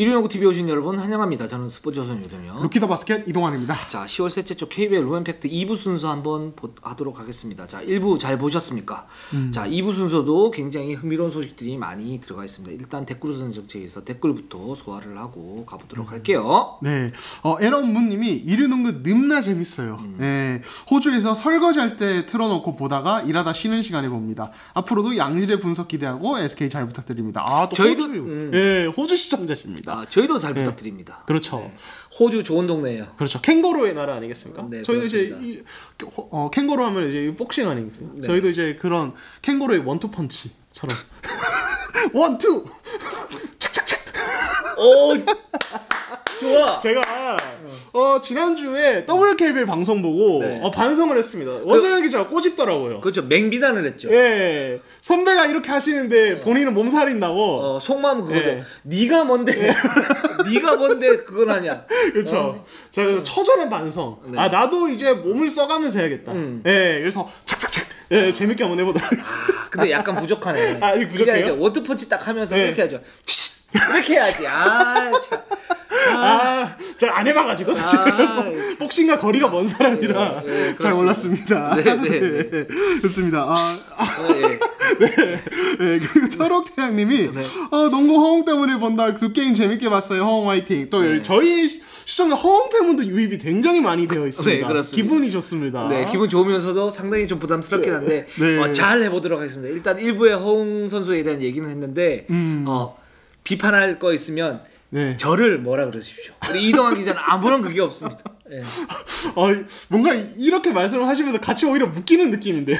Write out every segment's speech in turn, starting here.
일요일야구TV 오신 여러분 환영합니다. 저는 스포츠조선 유동현 루키더 바스켓 이동환입니다. 자, 10월 셋째 주 KBL 루엠팩트 2부 순서 한번 하도록 하겠습니다. 자, 1부 잘 보셨습니까? 자, 2부 순서도 굉장히 흥미로운 소식들이 많이 들어가 있습니다. 일단 댓글 우선 정책에서 댓글부터 소화를 하고 가보도록 할게요. 네, 에런문님이 일요농구 늠나 재밌어요. 네, 호주에서 설거지할 때 틀어놓고 보다가 일하다 쉬는 시간에 봅니다. 앞으로도 양질의 분석 기대하고 SK 잘 부탁드립니다. 아, 또 저희도 호주, 네, 호주 시청자십니다. 아, 저희도 잘 부탁드립니다. 그렇죠. 네. 호주 좋은 동네예요. 그렇죠. 캥거루의 나라 아니겠습니까? 네, 저희도 그렇습니다. 이제 캥거루 하면 이제 복싱 아니겠습니까? 네. 저희도 이제 그런 캥거루의 원투 펀치처럼 원투 착착착. 오, 좋아. 제가 지난주에 WKBL 방송 보고 네. 반성을 했습니다. 원성현 기자가 꼬집더라고요. 그렇죠. 맹비난을 했죠. 예, 선배가 이렇게 하시는데 본인은 몸살인다고. 속마음은 그거죠. 네. 네가 뭔데? 네가 뭔데 그걸 하냐? 그렇죠. 자, 그래서 처절한 반성. 네. 아, 나도 이제 몸을 써가면서 해야겠다. 예, 그래서 착착착. 예, 재밌게 한번 해보도록 하겠습니다. 근데 약간 부족하네. 아, 이거 부족해요? 이제 원투펀치 딱 하면서 네. 이렇게 하죠. 이렇게 해야지. 아, 참. 제가 안 해봐가지고 사실 복싱과 거리가 먼 사람이라 예, 잘 몰랐습니다. 네. 좋습니다. 예. 네, 그리고 철옥태양님이 네. 농구 허웅 때문에 본다. 그 게임 재밌게 봤어요. 허웅 화이팅. 또 네. 저희 시청자 허웅 팬분도 유입이 굉장히 많이 되어 있습니다. 네, 그렇습니다. 기분이 좋습니다. 네, 기분 좋으면서도 상당히 좀 부담스럽긴 한데 네. 잘 해보도록 하겠습니다. 일단 1부에 허웅 선수에 대한 얘기는 했는데 비판할 거 있으면 네. 저를 뭐라 그러십시오. 우리 이동환 기자는 아무런 그게 없습니다. 예. 뭔가 이렇게 말씀을 하시면서 같이 오히려 묶이는 느낌인데요.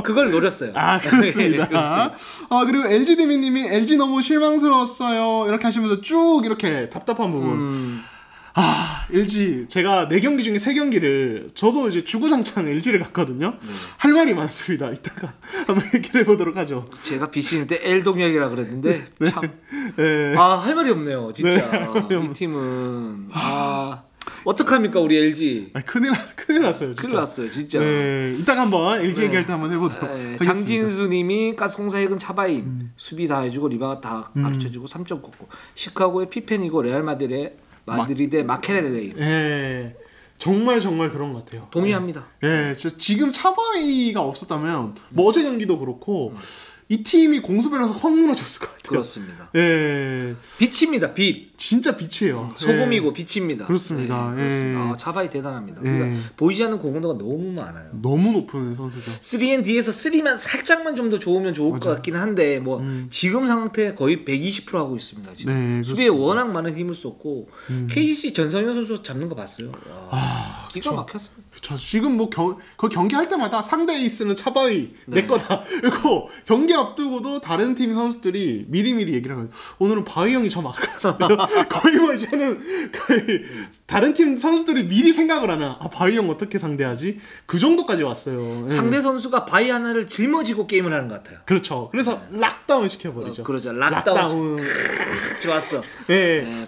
그걸 노렸어요. 아, 그렇습니다. 네, 그렇습니다. 그리고 LG디미님이 LG 너무 실망스러웠어요. 이렇게 하시면서 쭉 이렇게 답답한 부분. LG 제가 4경기 중에 3경기를 저도 이제 주구장창 LG를 갔거든요. 할 말이 많습니다. 이따가 한번 얘기를 해보도록 하죠. 제가 비시는 때 L동력이라 그랬는데 참 네. 할 말이 없네요. 진짜 네. 이 팀은 어떡합니까 우리 LG. 큰일 났어요. 진짜. 큰일 났어요 진짜. 네, 이따가 한번 LG 얘기할 때 한번 해보도록 하겠습니다. 장진수님이 가스공사 핵은 차바임 수비 다 해주고 리바가 다 가르쳐주고 3점 걷고 시카고의 피펜이고 레알 마드리드의 마케레레이. 예, 정말 그런 것 같아요. 동의합니다. 예, 지금 차바이가 없었다면 뭐 어제 경기도 그렇고 이 팀이 공수변에서 확 무너졌을 것 같아요. 그렇습니다. 예, 빛입니다. 빛. 진짜 빛이에요. 소금이고 예. 빛입니다. 그렇습니다. 네, 그렇습니다. 예. 차바이 대단합니다. 예. 그러니까 보이지 않는 고공도가 너무 많아요. 너무 높은 선수죠. 3&D에서 3만 살짝만 좀 더 좋으면 좋을 것 같긴 한데 지금 상태 거의 120% 하고 있습니다. 지금. 네, 수비에 워낙 많은 힘을 썼고 KCC 전성현 선수 잡는 거 봤어요. 기가 막혔어요. 그렇죠. 지금 뭐 그 경기 할 때마다 상대 에이스는 차바이 내 거다. 그리고 경기 앞두고도 다른 팀 선수들이 미리미리 얘기를 하거든요. 오늘은 바위 형이 저 막을 것 같아요. 거의 뭐 이제는 거의 다른 팀 선수들이 미리 생각을 하나. 바위 형 어떻게 상대하지? 그 정도까지 왔어요. 상대 선수가 바위 하나를 짊어지고 게임을 하는 것 같아요. 그렇죠. 그래서 락다운 시켜버리죠. 그러죠. 락다운. 좋았어. 네. 네,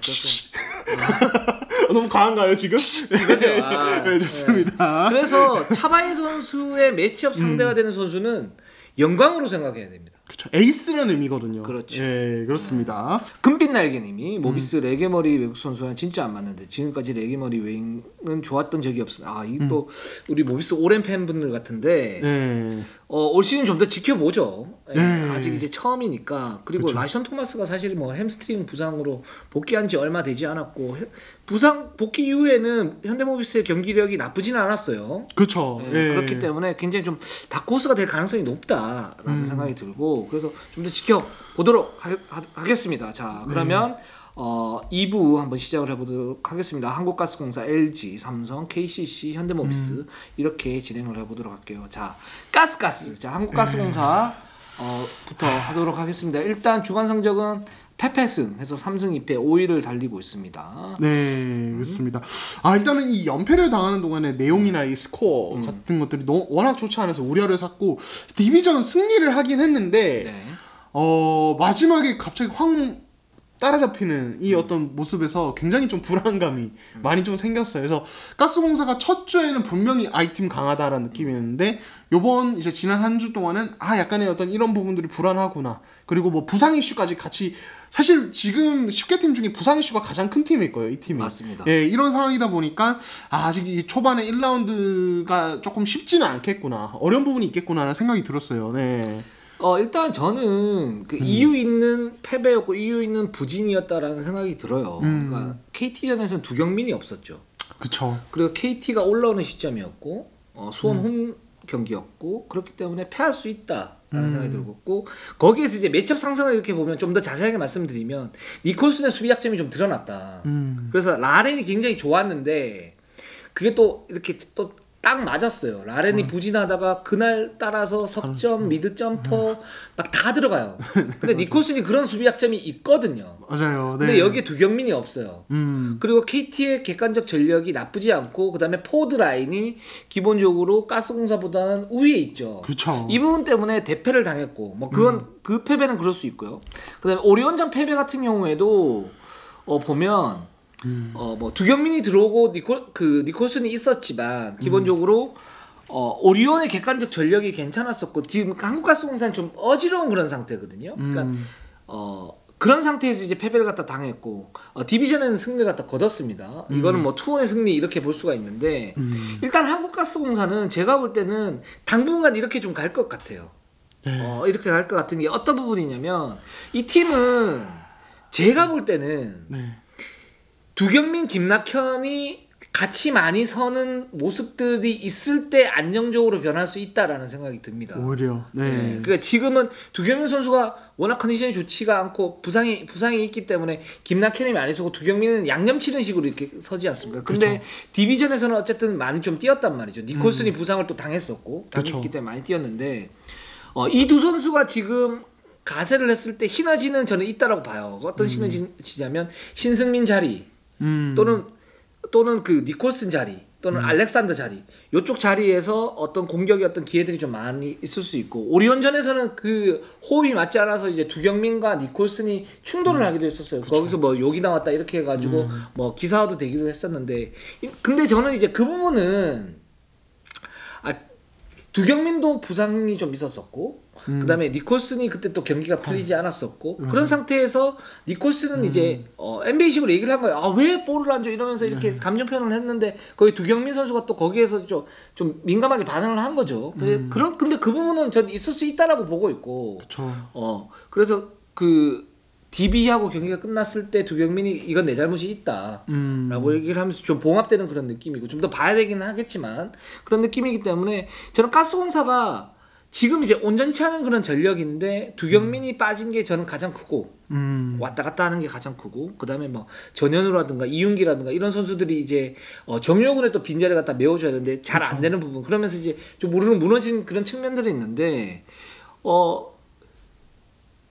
너무 과한가요 지금? 이거죠. 네, 좋습니다. 그래서 차바이 선수의 매치업 상대가 되는 선수는 영광으로 생각해야 됩니다. 그렇죠. 에이스라는 의미거든요. 그렇죠. 예, 그렇습니다. 금빛 날개님이 모비스 레게머리 외국 선수랑 진짜 안 맞는데 지금까지 레게머리 웨잉은 좋았던 적이 없습니다. 이게 또 우리 모비스 오랜 팬분들 같은데 예. 올 시즌 좀 더 지켜보죠. 예. 아직 이제 처음이니까. 그리고 그쵸. 라이션 토마스가 사실 뭐 햄스트링 부상으로 복귀한 지 얼마 되지 않았고 부상 복귀 이후에는 현대모비스의 경기력이 나쁘진 않았어요. 그렇죠. 예. 그렇기 때문에 굉장히 좀 다크호스가 될 가능성이 높다라는 생각이 들고 그래서 좀 더 지켜보도록 하겠습니다. 자, 그러면 2부 한번 시작을 해보도록 하겠습니다. 한국가스공사, LG, 삼성, KCC, 현대모비스 이렇게 진행을 해보도록 할게요. 자, 가스. 자, 한국가스공사 부터 하도록 하겠습니다. 일단 주간 성적은 패패승 해서 3승 2패 5위를 달리고 있습니다. 네, 그렇습니다. 일단은 이 연패를 당하는 동안에 내용이나 이 스코어 같은 것들이 워낙 좋지 않아서 우려를 샀고 디비전 승리를 하긴 했는데 네. 마지막에 갑자기 확 따라잡히는 이 어떤 모습에서 굉장히 좀 불안감이 많이 좀 생겼어요. 그래서 가스공사가 첫 주에는 분명히 이 팀 강하다라는 느낌이었는데 요번 이제 지난 한 주 동안은 약간의 어떤 이런 부분들이 불안하구나. 그리고 뭐 부상 이슈까지 같이 사실 지금 10개 팀 중에 부상 이슈가 가장 큰 팀일 거예요, 이 팀이. 맞습니다. 예, 이런 상황이다 보니까 아직 이 초반에 1라운드가 조금 쉽지는 않겠구나. 어려운 부분이 있겠구나라는 생각이 들었어요. 네. 일단 저는 그 이유 있는 패배였고 이유 있는 부진이었다라는 생각이 들어요. 그러니까 KT전에서는 두경민이 없었죠. 그쵸. 그리고 KT가 올라오는 시점이었고 수원 홈 경기였고 그렇기 때문에 패할 수 있다라는 생각이 들었고 거기에서 이제 매첩 상승을 이렇게 보면 좀 더 자세하게 말씀드리면 니콜슨의 수비 약점이 좀 드러났다. 그래서 라렌이 굉장히 좋았는데 그게 또 이렇게 또 딱 맞았어요. 라렌이 부진하다가 그날 따라서 석점, 미드 점퍼 막 다 들어가요. 근데 니콜슨이 그런 수비 약점이 있거든요. 맞아요. 네. 근데 여기에 두경민이 없어요. 그리고 KT의 객관적 전력이 나쁘지 않고 그다음에 포드 라인이 기본적으로 가스공사보다는 우위에 있죠. 그렇죠. 이 부분 때문에 대패를 당했고 뭐 그건 그 패배는 그럴 수 있고요. 그다음에 오리온전 패배 같은 경우에도 보면 뭐 두경민이 들어오고 니콜슨이 있었지만 기본적으로 오리온의 객관적 전력이 괜찮았었고 지금 한국가스공사는 좀 어지러운 그런 상태거든요. 그러니까 그런 상태에서 이제 패배를 갖다 당했고 디비전에는 승리를 갖다 거뒀습니다. 이거는 뭐 투혼의 승리 이렇게 볼 수가 있는데 일단 한국가스공사는 제가 볼 때는 당분간 이렇게 좀 갈 것 같아요. 이렇게 갈 것 같은 게 어떤 부분이냐면 이 팀은 제가 볼 때는 네. 두경민, 김낙현이 같이 많이 서는 모습들이 있을 때 안정적으로 변할 수 있다라는 생각이 듭니다. 오히려. 네. 그러니까 지금은 두경민 선수가 워낙 컨디션이 좋지가 않고 부상이 있기 때문에 김낙현이 많이 서고 두경민은 양념 치는 식으로 이렇게 서지 않습니까? 근데 그쵸. 디비전에서는 어쨌든 많이 좀 뛰었단 말이죠. 니콜슨이 부상을 또 당했었고 당했기 때문에 많이 뛰었는데 이 두 선수가 지금 가세를 했을 때 시너지는 저는 있다라고 봐요. 어떤 시너지냐면 신승민 자리 또는 그 니콜슨 자리 또는 알렉산더 자리 이쪽 자리에서 어떤 공격이 어떤 기회들이 좀 많이 있을 수 있고 오리온전에서는 그 호흡이 맞지 않아서 이제 두경민과 니콜슨이 충돌을 하기도 했었어요. 그쵸. 거기서 뭐 욕이 나왔다 이렇게 해가지고 뭐 기사화도 되기도 했었는데 근데 저는 이제 그 부분은 두경민도 부상이 좀 있었었고 그다음에 니콜슨이 그때 또 경기가 풀리지 않았었고 그런 상태에서 니콜슨은 이제 NBA식으로 얘기를 한 거예요. 왜 볼을 안 줘 이러면서 이렇게 감정 표현을 했는데 거기 두경민 선수가 또 거기에서 좀 민감하게 반응을 한 거죠. 근데 그 부분은 전 있을 수 있다라고 보고 있고. 그쵸. 그래서 그 DB하고 경기가 끝났을 때 두경민이 이건 내 잘못이 있다라고 얘기를 하면서 좀 봉합되는 그런 느낌이고 좀 더 봐야 되긴 하겠지만 그런 느낌이기 때문에 저는 가스공사가 지금 이제 온전치 않은 그런 전력인데 두경민이 빠진 게 저는 가장 크고 왔다 갔다 하는 게 가장 크고 그다음에 뭐 전현우라든가 이윤기라든가 이런 선수들이 이제 정효군의 또 빈자리를 갖다 메워줘야 되는데 잘 안 되는 부분 그러면서 이제 좀 무너진 그런 측면들이 있는데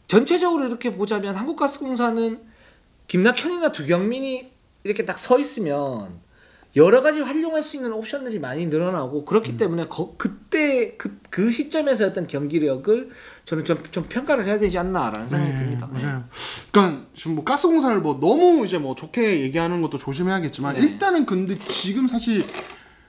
전체적으로 이렇게 보자면 한국가스공사는 김낙현이나 두경민이 이렇게 딱 서 있으면 여러 가지 활용할 수 있는 옵션들이 많이 늘어나고 그렇기 때문에 그때 그 시점에서 어떤 경기력을 저는 좀 평가를 해야 되지 않나라는 생각이 듭니다. 맞아요. 그러니까 지금 뭐 가스공사를 뭐 너무 이제 뭐 좋게 얘기하는 것도 조심해야겠지만 일단은 근데 지금 사실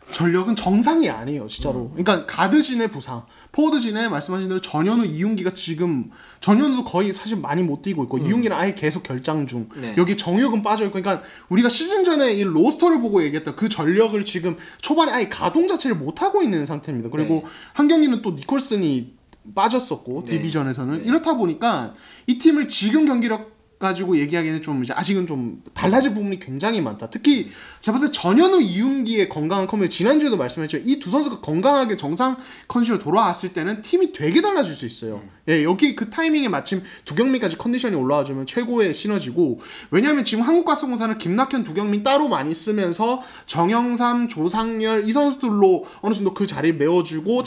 전력은 정상이 아니에요, 진짜로. 그러니까 가드진의 부상, 포워드진의 말씀하신 대로 전현우, 이윤기가 지금 전현우도 거의 사실 많이 못 뛰고 있고 이윤기는 아예 계속 결장 중. 여기 정혁은 빠져 있고, 그러니까 우리가 시즌 전에 이 로스터를 보고 얘기했던 그 전력을 지금 초반에 아예 가동 자체를 못 하고 있는 상태입니다. 그리고 한 경기는 또 니콜슨이 빠졌었고 디비전에서는 이렇다 보니까 이 팀을 지금 경기력 가지고 얘기하기에는 좀 이제 아직은 좀 달라질 부분이 굉장히 많다. 특히 제가 봤을 때 전현우, 이윤기의 건강한 컨디션, 지난주에도 말씀했지만 이 두 선수가 건강하게 정상 컨디션으로 돌아왔을 때는 팀이 되게 달라질 수 있어요. 예, 여기 그 타이밍에 마침 두경민까지 컨디션이 올라와주면 최고의 시너지고, 왜냐하면 지금 한국가스공사는 김낙현, 두경민 따로 많이 쓰면서 정영삼, 조상열 이 선수들로 어느 정도 그 자리를 메워주고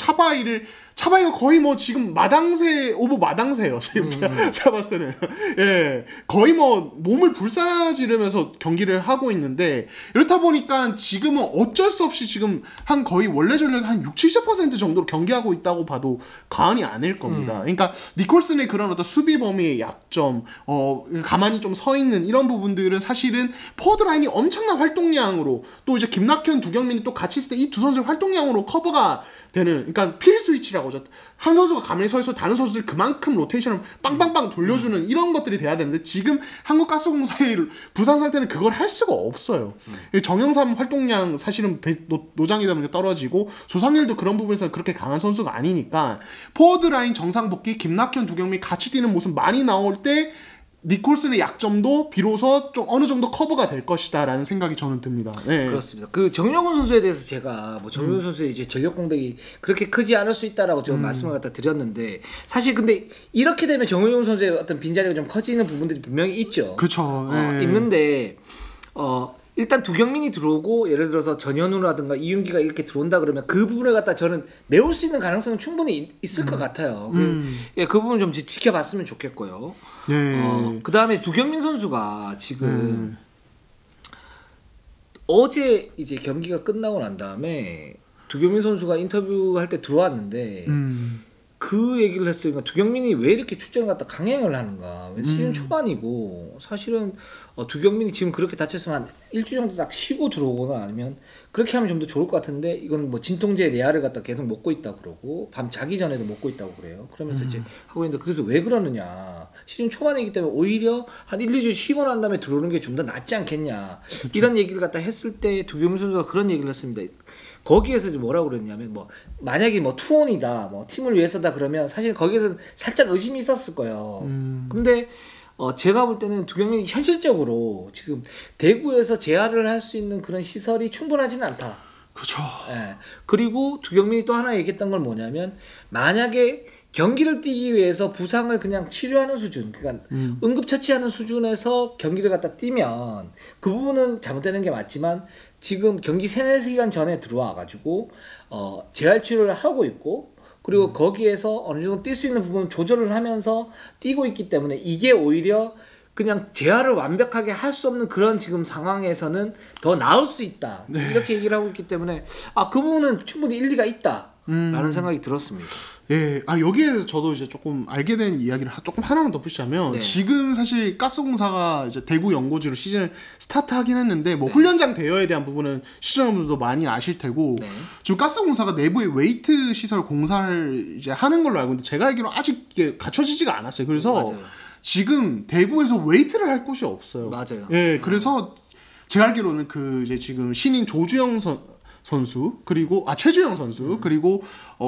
차바이가 거의 뭐 지금 마당새 오브 마당새예요. 지금 제가 봤을 때는 예 거의 뭐 몸을 불사지르면서 경기를 하고 있는데 이렇다 보니까 지금은 어쩔 수 없이 지금 한 거의 원래 전력 한 60-70% 정도로 경기하고 있다고 봐도 과언이 아닐 겁니다. 그러니까 니콜슨의 그런 어떤 수비 범위의 약점, 가만히 좀 서 있는 이런 부분들은 사실은 포워드 라인이 엄청난 활동량으로 또 이제 김낙현, 두경민이 또 같이 있을 때 이 두 선수의 활동량으로 커버가 되는, 그러니까 필 스위치라고 하죠. 한 선수가 가만히 서 있어 다른 선수들 그만큼 로테이션을 빵빵빵 돌려주는 이런 것들이 돼야 되는데 지금 한국가스공사의 부상 상태는 그걸 할 수가 없어요. 정영삼 활동량 사실은 노장이다 보니까 떨어지고 조상일도 그런 부분에서 그렇게 강한 선수가 아니니까 포워드 라인 정상 복귀 김낙현, 두경민 같이 뛰는 모습 많이 나올 때 니콜슨의 약점도 비로소 좀 어느 정도 커버가 될 것이다라는 생각이 저는 듭니다. 네. 그렇습니다. 그 정영훈 선수에 대해서 제가 뭐 정영훈 선수의 이제 전력 공백이 그렇게 크지 않을 수 있다라고 좀 말씀을 갖다 드렸는데 사실 근데 이렇게 되면 정영훈 선수의 어떤 빈자리가 좀 커지는 부분들이 분명히 있죠. 그렇죠. 있는데 일단 두경민이 들어오고 예를 들어서 전현우라든가 이윤기가 이렇게 들어온다 그러면 그 부분을 갖다 저는 메울 수 있는 가능성은 충분히 있을 것 같아요. 그 부분 좀 지켜봤으면 좋겠고요. 그 다음에 두경민 선수가 지금 어제 이제 경기가 끝나고 난 다음에 두경민 선수가 인터뷰할 때 들어왔는데 그 얘기를 했어요. 그러니까 두경민이 왜 이렇게 출전을 갖다 강행을 하는가. 시즌 초반이고 사실은 두경민이 지금 그렇게 다쳤으면 한 일주 정도 딱 쉬고 들어오거나 아니면 그렇게 하면 좀 더 좋을 것 같은데 이건 뭐 진통제 내알을 갖다 계속 먹고 있다 그러고 밤 자기 전에도 먹고 있다고 그래요. 그러면서 이제 하고 있는데 그래서 왜 그러느냐. 시즌 초반이기 때문에 오히려 한 1, 2주 쉬고 난 다음에 들어오는 게 좀 더 낫지 않겠냐. 그렇죠. 이런 얘기를 갖다 했을 때 두경민 선수가 그런 얘기를 했습니다. 거기에서 이제 뭐라고 그랬냐면 뭐 만약에 뭐 투혼이다 뭐 팀을 위해서다 그러면 사실 거기에서 살짝 의심이 있었을 거예요. 근데 제가 볼 때는 두경민이 현실적으로 지금 대구에서 재활을 할 수 있는 그런 시설이 충분하지는 않다. 그렇죠. 예. 그리고 두경민이 또 하나 얘기했던 건 뭐냐면 만약에 경기를 뛰기 위해서 부상을 그냥 치료하는 수준, 그러니까 응급처치하는 수준에서 경기를 갖다 뛰면 그 부분은 잘못되는 게 맞지만 지금 경기 3-4시간 전에 들어와가지고 재활 치료를 하고 있고 그리고 거기에서 어느 정도 뛸 수 있는 부분 조절을 하면서 뛰고 있기 때문에 이게 오히려 그냥 재활을 완벽하게 할 수 없는 그런 지금 상황에서는 더 나을 수 있다. 이렇게 얘기를 하고 있기 때문에 그 부분은 충분히 일리가 있다라는 생각이 들었습니다. 예, 여기에서 저도 이제 조금 알게 된 이야기를 조금 하나만 덧붙이자면 지금 사실 가스공사가 이제 대구 연고지로 시즌을 스타트하긴 했는데 뭐 훈련장 대여에 대한 부분은 시청자분들도 많이 아실 테고 지금 가스공사가 내부에 웨이트 시설 공사를 이제 하는 걸로 알고 있는데 제가 알기로 아직 이게 갖춰지지가 않았어요. 그래서 맞아요. 지금 대구에서 웨이트를 할 곳이 없어요. 맞아요. 예, 그래서 제가 알기로는 그 이제 지금 신인 조주영 선수 그리고 최주영 선수 그리고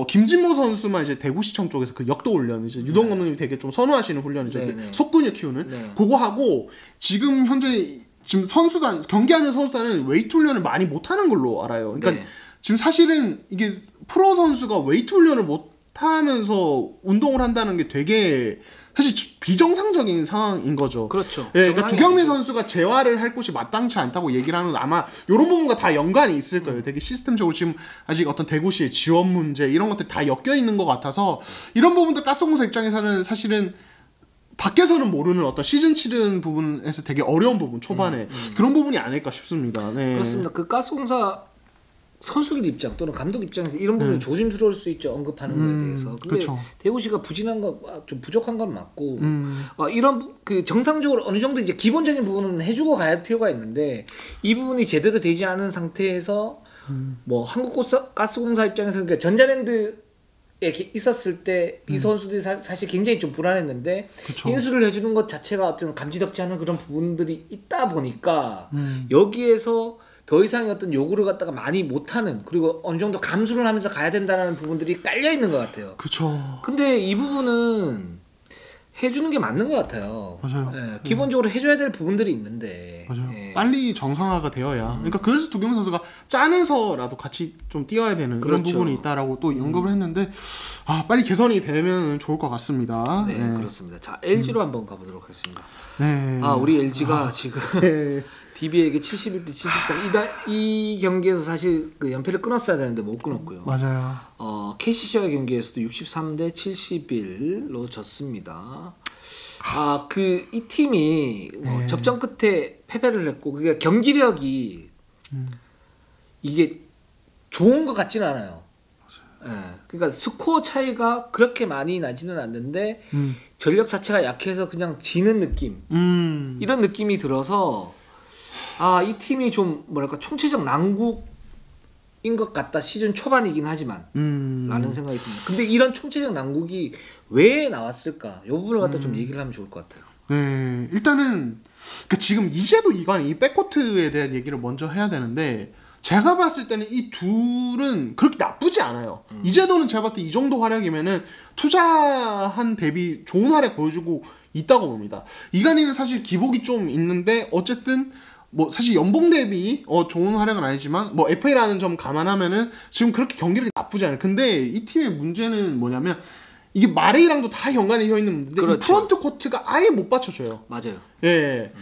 김진모 선수만 이제 대구시청 쪽에서 그 역도 훈련 이제 유동 감독님이 되게 좀 선호하시는 훈련이죠. 속근육 키우는 그거 하고 지금 현재 지금 선수단 경기하는 선수단은 웨이트 훈련을 많이 못 하는 걸로 알아요. 그러니까 지금 사실은 이게 프로 선수가 웨이트 훈련을 못 하면서 운동을 한다는 게 되게 사실 비정상적인 상황인 거죠. 그렇죠. 예, 그러니까 두경민 선수가 재활을 할 곳이 마땅치 않다고 얘기를 하는 건 아마 이런 부분과 다 연관이 있을 거예요. 되게 시스템적으로 지금 아직 어떤 대구시의 지원 문제 이런 것들이 다 엮여 있는 것 같아서 이런 부분들 가스공사 입장에서는 사실은 밖에서는 모르는 어떤 시즌 치른 부분에서 되게 어려운 부분 초반에 그런 부분이 아닐까 싶습니다. 네. 그렇습니다. 그 가스공사 선수들 입장 또는 감독 입장에서 이런 부분이 조심스러울 수 있죠. 언급하는 거에 대해서. 근데 그렇죠. 대구시가 부진한 거 좀 부족한 건 맞고 이런 그 정상적으로 어느 정도 이제 기본적인 부분은 해주고 가야 필요가 있는데 이 부분이 제대로 되지 않은 상태에서 뭐 한국가스공사 입장에서는 그러니까 전자랜드에 있었을 때 이 선수들이 사실 굉장히 좀 불안했는데 그쵸. 인수를 해주는 것 자체가 어떤 감지덕지하는 그런 부분들이 있다 보니까 여기에서 더 이상의 어떤 요구를 갖다가 많이 못하는 그리고 어느 정도 감수를 하면서 가야 된다는 부분들이 깔려 있는 것 같아요. 그렇죠. 근데 이 부분은 해주는 게 맞는 것 같아요. 맞아요. 예, 기본적으로 해줘야 될 부분들이 있는데 맞아요. 예. 빨리 정상화가 되어야. 그러니까 그래서 두경민 선수가 짠에서라도 같이 좀 뛰어야 되는 그런 그렇죠. 부분이 있다라고 또 언급을 했는데 빨리 개선이 되면 좋을 것 같습니다. 네, 그렇습니다. 자, LG로 한번 가보도록 하겠습니다. 네. 우리 LG가 지금. 네. DB에게 71대 73. 이 경기에서 사실 그 연패를 끊었어야 되는데 못 끊었고요. 맞아요. KCC와의 경기에서도 63대 71로 졌습니다. 이 팀이 네. 접전 끝에 패배를 했고 그게 경기력이 이게 좋은 것 같지는 않아요. 그러니까 스코어 차이가 그렇게 많이 나지는 않는데 전력 자체가 약해서 그냥 지는 느낌 이런 느낌이 들어서 이 팀이 좀 뭐랄까 총체적 난국인 것 같다. 시즌 초반이긴 하지만 라는 생각이 듭니다. 근데 이런 총체적 난국이 왜 나왔을까? 이 부분을 갖다 좀 얘기를 하면 좋을 것 같아요. 네, 일단은 지금 이제도 이관 이 백코트에 대한 얘기를 먼저 해야 되는데 제가 봤을 때는 이 둘은 그렇게 나쁘지 않아요. 이제도는 제가 봤을 때 이 정도 활약이면은 투자한 대비 좋은 활약 보여주고 있다고 봅니다. 이관이는 사실 기복이 좀 있는데 어쨌든 뭐 사실 연봉 대비 좋은 활약은 아니지만 뭐 FA라는 점 감안하면은 지금 그렇게 경기력이 나쁘지 않아요. 근데 이 팀의 문제는 뭐냐면 이게 마레이랑도 다 연관이 되어 있는 문제인데 그렇죠. 이 프론트 코트가 아예 못 받쳐줘요. 맞아요. 예.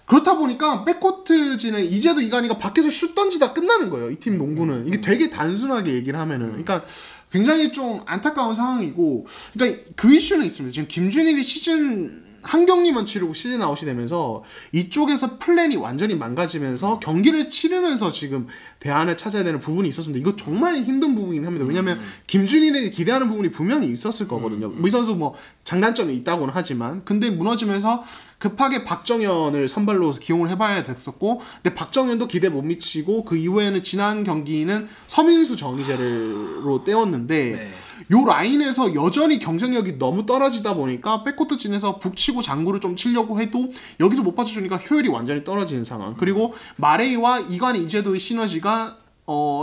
그렇다 보니까 백코트진은 이제도 이관이가 밖에서 슛 던지다 끝나는 거예요. 이 팀 농구는. 이게 되게 단순하게 얘기를 하면은. 그러니까 굉장히 좀 안타까운 상황이고, 그러니까 그 이슈는 있습니다. 지금 김준일이 시즌 한 경기만 치르고 시즌 아웃이 되면서 이쪽에서 플랜이 완전히 망가지면서 경기를 치르면서 지금 대안을 찾아야 되는 부분이 있었습니다. 이거 정말 힘든 부분이긴 합니다. 왜냐하면 김준일에게 기대하는 부분이 분명히 있었을 거거든요. 이 선수 뭐 장단점이 있다고는 하지만 근데 무너지면서 급하게 박정현을 선발로 기용을 해봐야 됐었고 근데 박정현도 기대 못 미치고 그 이후에는 지난 경기는 서민수 정희재로 떼었는데 네. 요 라인에서 여전히 경쟁력이 너무 떨어지다 보니까 백코트 진에서 북치고 장구를 좀 치려고 해도 여기서 못 받쳐주니까 효율이 완전히 떨어지는 상황. 그리고 마레이와 이관이 이제도의 시너지가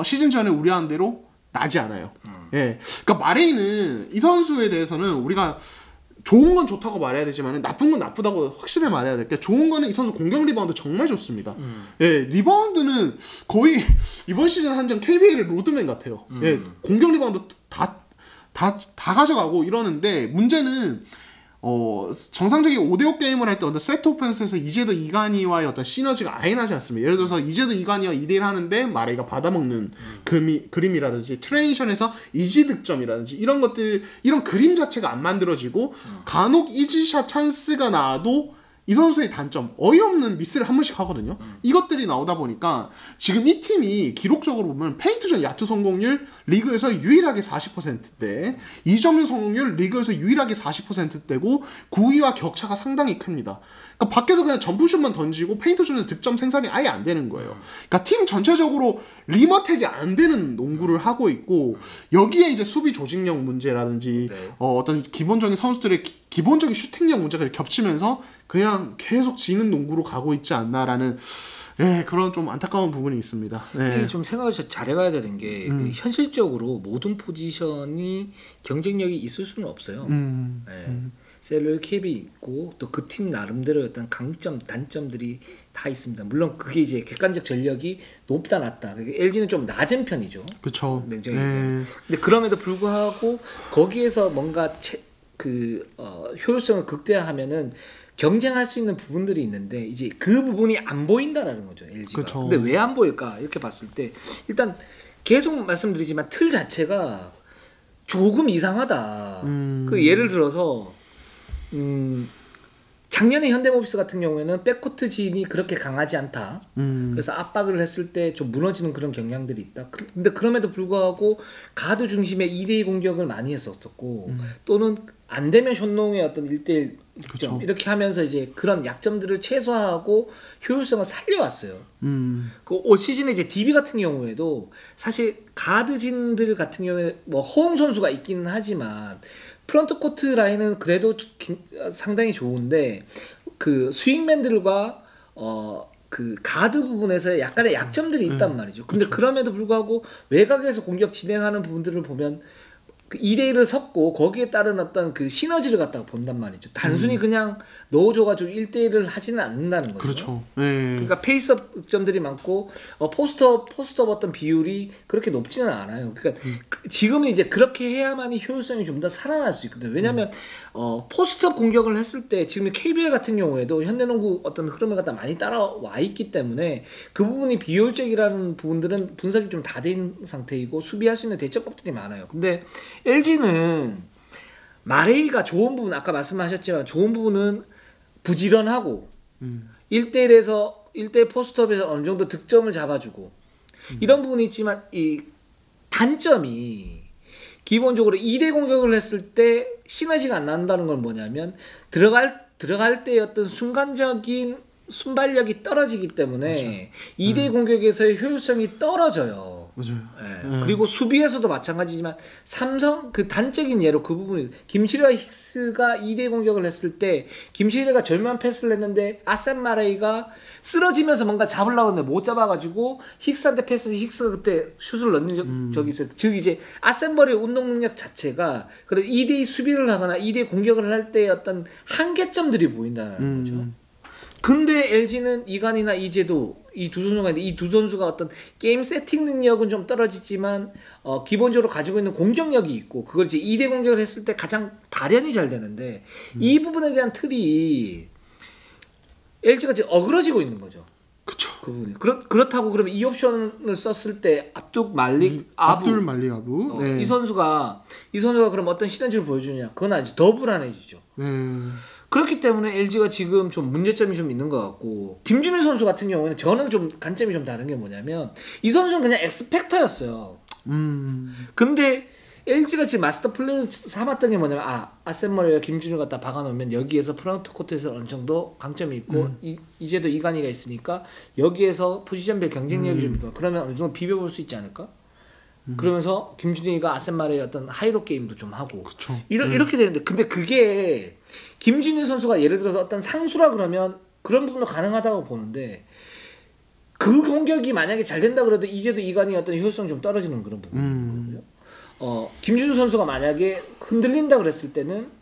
시즌 전에 우려한 대로 나지 않아요. 예, 그러니까 마레이는 이 선수에 대해서는 우리가 좋은 건 좋다고 말해야 되지만 나쁜 건 나쁘다고 확실히 말해야 될 게 좋은 거는 이 선수 공격 리바운드 정말 좋습니다. 예, 리바운드는 거의 이번 시즌 한정 KBL의 로드맨 같아요. 예, 공격 리바운드 다 가져가고 이러는데 문제는 정상적인 5대5 게임을 할 때 어떤 세트 오펜스에서 이제도 이관이와의 어떤 시너지가 아예 나지 않습니다. 예를 들어서 이제도 이관이와 2대1 하는데 마레이가 받아먹는 그림이라든지 트레이션에서 이지 득점이라든지 이런 것들 이런 그림 자체가 안 만들어지고 간혹 이지샷 찬스가 나와도 이 선수의 단점 어이없는 미스를 한 번씩 하거든요. 이것들이 나오다 보니까 지금 이 팀이 기록적으로 보면 페인트전 야투 성공률 리그에서 유일하게 40%대 2점슛 성공률 리그에서 유일하게 40%대고 9위와 격차가 상당히 큽니다. 그러니까 밖에서 그냥 점프슛만 던지고 페인트존에서 득점 생산이 아예 안 되는 거예요. 그러니까 팀 전체적으로 리머텍이 안 되는 농구를 하고 있고 여기에 이제 수비 조직력 문제라든지 네. 어떤 기본적인 선수들의 기본적인 슈팅력 문제가 겹치면서 그냥 계속 지는 농구로 가고 있지 않나라는 그런 좀 안타까운 부분이 있습니다. 이게 좀 생각을 잘해봐야 되는 게 현실적으로 모든 포지션이 경쟁력이 있을 수는 없어요. 셀러 캡이 있고 또 그 팀 나름대로 어떤 강점, 단점들이 다 있습니다. 물론 그게 이제 객관적 전력이 높다 낮다. LG는 좀 낮은 편이죠. 그렇죠. 냉정히. 근데 그럼에도 불구하고 거기에서 뭔가 효율성을 극대화하면은 경쟁할 수 있는 부분들이 있는데 이제 그 부분이 안 보인다라는 거죠, LG가. 그쵸. 근데 왜 안 보일까? 이렇게 봤을 때 일단 계속 말씀드리지만 틀 자체가 조금 이상하다. 그 예를 들어서 작년에 현대모비스 같은 경우에는 백코트 진이 그렇게 강하지 않다. 그래서 압박을 했을 때 좀 무너지는 그런 경향들이 있다. 근데 그럼에도 불구하고 가드 중심의 2대2 공격을 많이 했었고 또는 안 되면 숏농의 어떤 1대1 득점 이렇게 하면서 이제 그런 약점들을 최소화하고 효율성을 살려왔어요. 그 올 시즌에 이제 DB 같은 경우에도 사실 가드진들 같은 경우에 뭐 허웅 선수가 있기는 하지만 프런트 코트 라인은 그래도 상당히 좋은데 그 스윙맨들과 그 가드 부분에서 약간의 약점들이 있단 말이죠. 근데 그럼에도 불구하고 외곽에서 공격 진행하는 부분들을 보면 그 2대1을 섞고 거기에 따른 어떤 그 시너지를 갖다가 본단 말이죠. 단순히 그냥 넣어줘가지고 1대1을 하지는 않는다는 거죠. 그렇죠. 네. 그러니까 페이스업 득점들이 많고 포스트업 어떤 비율이 그렇게 높지는 않아요. 그러니까 지금은 이제 그렇게 해야만이 효율성이 좀 더 살아날 수 있거든요. 왜냐하면 포스트업 공격을 했을 때 지금 KBL 같은 경우에도 현대농구 어떤 흐름을 갖다 많이 따라와 있기 때문에 그 부분이 비효율적이라는 부분들은 분석이 좀 다 된 상태이고 수비할 수 있는 대처법들이 많아요. 근데 LG는 마레이가 좋은 부분 아까 말씀하셨지만 좋은 부분은 부지런하고 1대1에서 1대1 포스트업에서 어느 정도 득점을 잡아주고 이런 부분이 있지만 이 단점이 기본적으로 2대 공격을 했을 때 시너지가 안 난다는 건 뭐냐면 들어갈 때의 어떤 순간적인 순발력이 떨어지기 때문에 2대 공격에서의 효율성이 떨어져요. 맞아요. 네. 그리고 수비에서도 마찬가지지만 삼성 그 단적인 예로 그 부분이 김시래와 힉스가 2대 공격을 했을 때 김시래가 절묘한 패스를 했는데 아셈 마레이가 쓰러지면서 뭔가 잡으려고 했는데 못 잡아가지고 힉스한테 패스 힉스가 그때 슛을 넣는 적이 있어요. 즉 이제 아셈 마레이의 운동 능력 자체가 그래 2대2 수비를 하거나 2대 공격을 할 때의 어떤 한계점들이 보인다는 거죠. 근데 LG는 이관이나 이재도 이 두 선수가 있는데 이 두 선수가 어떤 게임 세팅 능력은 좀 떨어지지만 기본적으로 가지고 있는 공격력이 있고 그걸 이제 2대 공격을 했을 때 가장 발현이 잘 되는데 이 부분에 대한 틀이 LG가 지금 어그러지고 있는 거죠. 그쵸. 그 부분이. 그렇다고 그러면 이 옵션을 썼을 때 압둑 말릭 아부 압둘 말릭 아부 네. 이 선수가 그럼 어떤 시너지를 보여주냐? 그건 아니죠. 더 불안해지죠. 그렇기 때문에 LG가 지금 좀 문제점이 좀 있는 것 같고 김준일 선수 같은 경우는 저는 좀 관점이 좀 다른 게 뭐냐면 이 선수는 그냥 엑스팩터였어요. 근데 LG가 지금 마스터 플레이를 삼았던 게 뭐냐면 아셈 머리와 김준일 갖다 박아놓으면 여기에서 프런트 코트에서 어느 정도 강점이 있고 이제도 이관이가 있으니까 여기에서 포지션별 경쟁력이 좀 있고 그러면 어느 정도 비벼볼 수 있지 않을까? 그러면서 김준일이가 아셈 마레의 어떤 하이로 게임도 좀 하고 이렇게 되는데 근데 그게 김준일 선수가 예를 들어서 어떤 상수라 그러면 그런 부분도 가능하다고 보는데 그 공격이 만약에 잘 된다 그래도 이제도 이관이 어떤 효율성이 좀 떨어지는 그런 부분이거든요. 김준일 선수가 만약에 흔들린다 그랬을 때는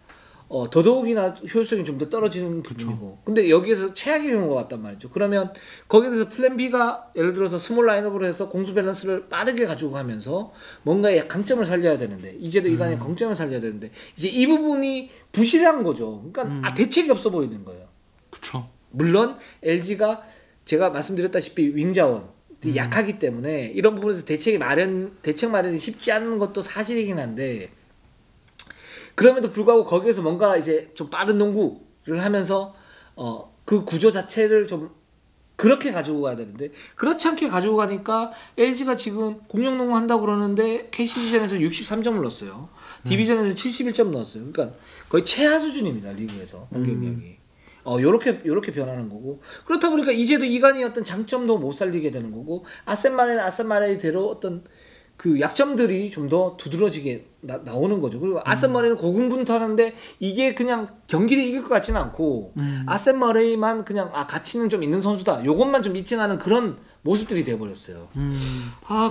더더욱이나 효율성이 좀 더 떨어지는 부분이고 근데 여기에서 최악의 경우가 왔단 말이죠. 그러면 거기에 대해서 플랜 B가 예를 들어서 스몰 라인업으로 해서 공수 밸런스를 빠르게 가지고 가면서 뭔가의 강점을 살려야 되는데 이제도 이간의 강점을 살려야 되는데 이제 이 부분이 부실한 거죠. 그러니까 대책이 없어 보이는 거예요. 그렇죠. 물론 LG가 제가 말씀드렸다시피 윙자원 약하기 때문에 이런 부분에서 대책 마련이 쉽지 않은 것도 사실이긴 한데 그럼에도 불구하고 거기에서 뭔가 이제 좀 빠른 농구를 하면서 그 구조 자체를 좀 그렇게 가지고 가야 되는데 그렇지 않게 가지고 가니까 LG가 지금 공격농구 한다고 그러는데 KCC전에서 63점을 넣었어요. 디비전에서 71점 넣었어요. 그러니까 거의 최하 수준입니다. 리그에서 공격력이. 요렇게 변하는 거고 그렇다 보니까 이제도 이간이 어떤 장점도 못 살리게 되는 거고 아셈 마레이대로 어떤 그 약점들이 좀 더 두드러지게 나오는 거죠. 그리고 아셈 머레이는 고군분투하는데 이게 그냥 경기를 이길 것 같지는 않고 아셈 머레이만 그냥 가치는 좀 있는 선수다. 요것만 좀 입증하는 그런 모습들이 돼버렸어요.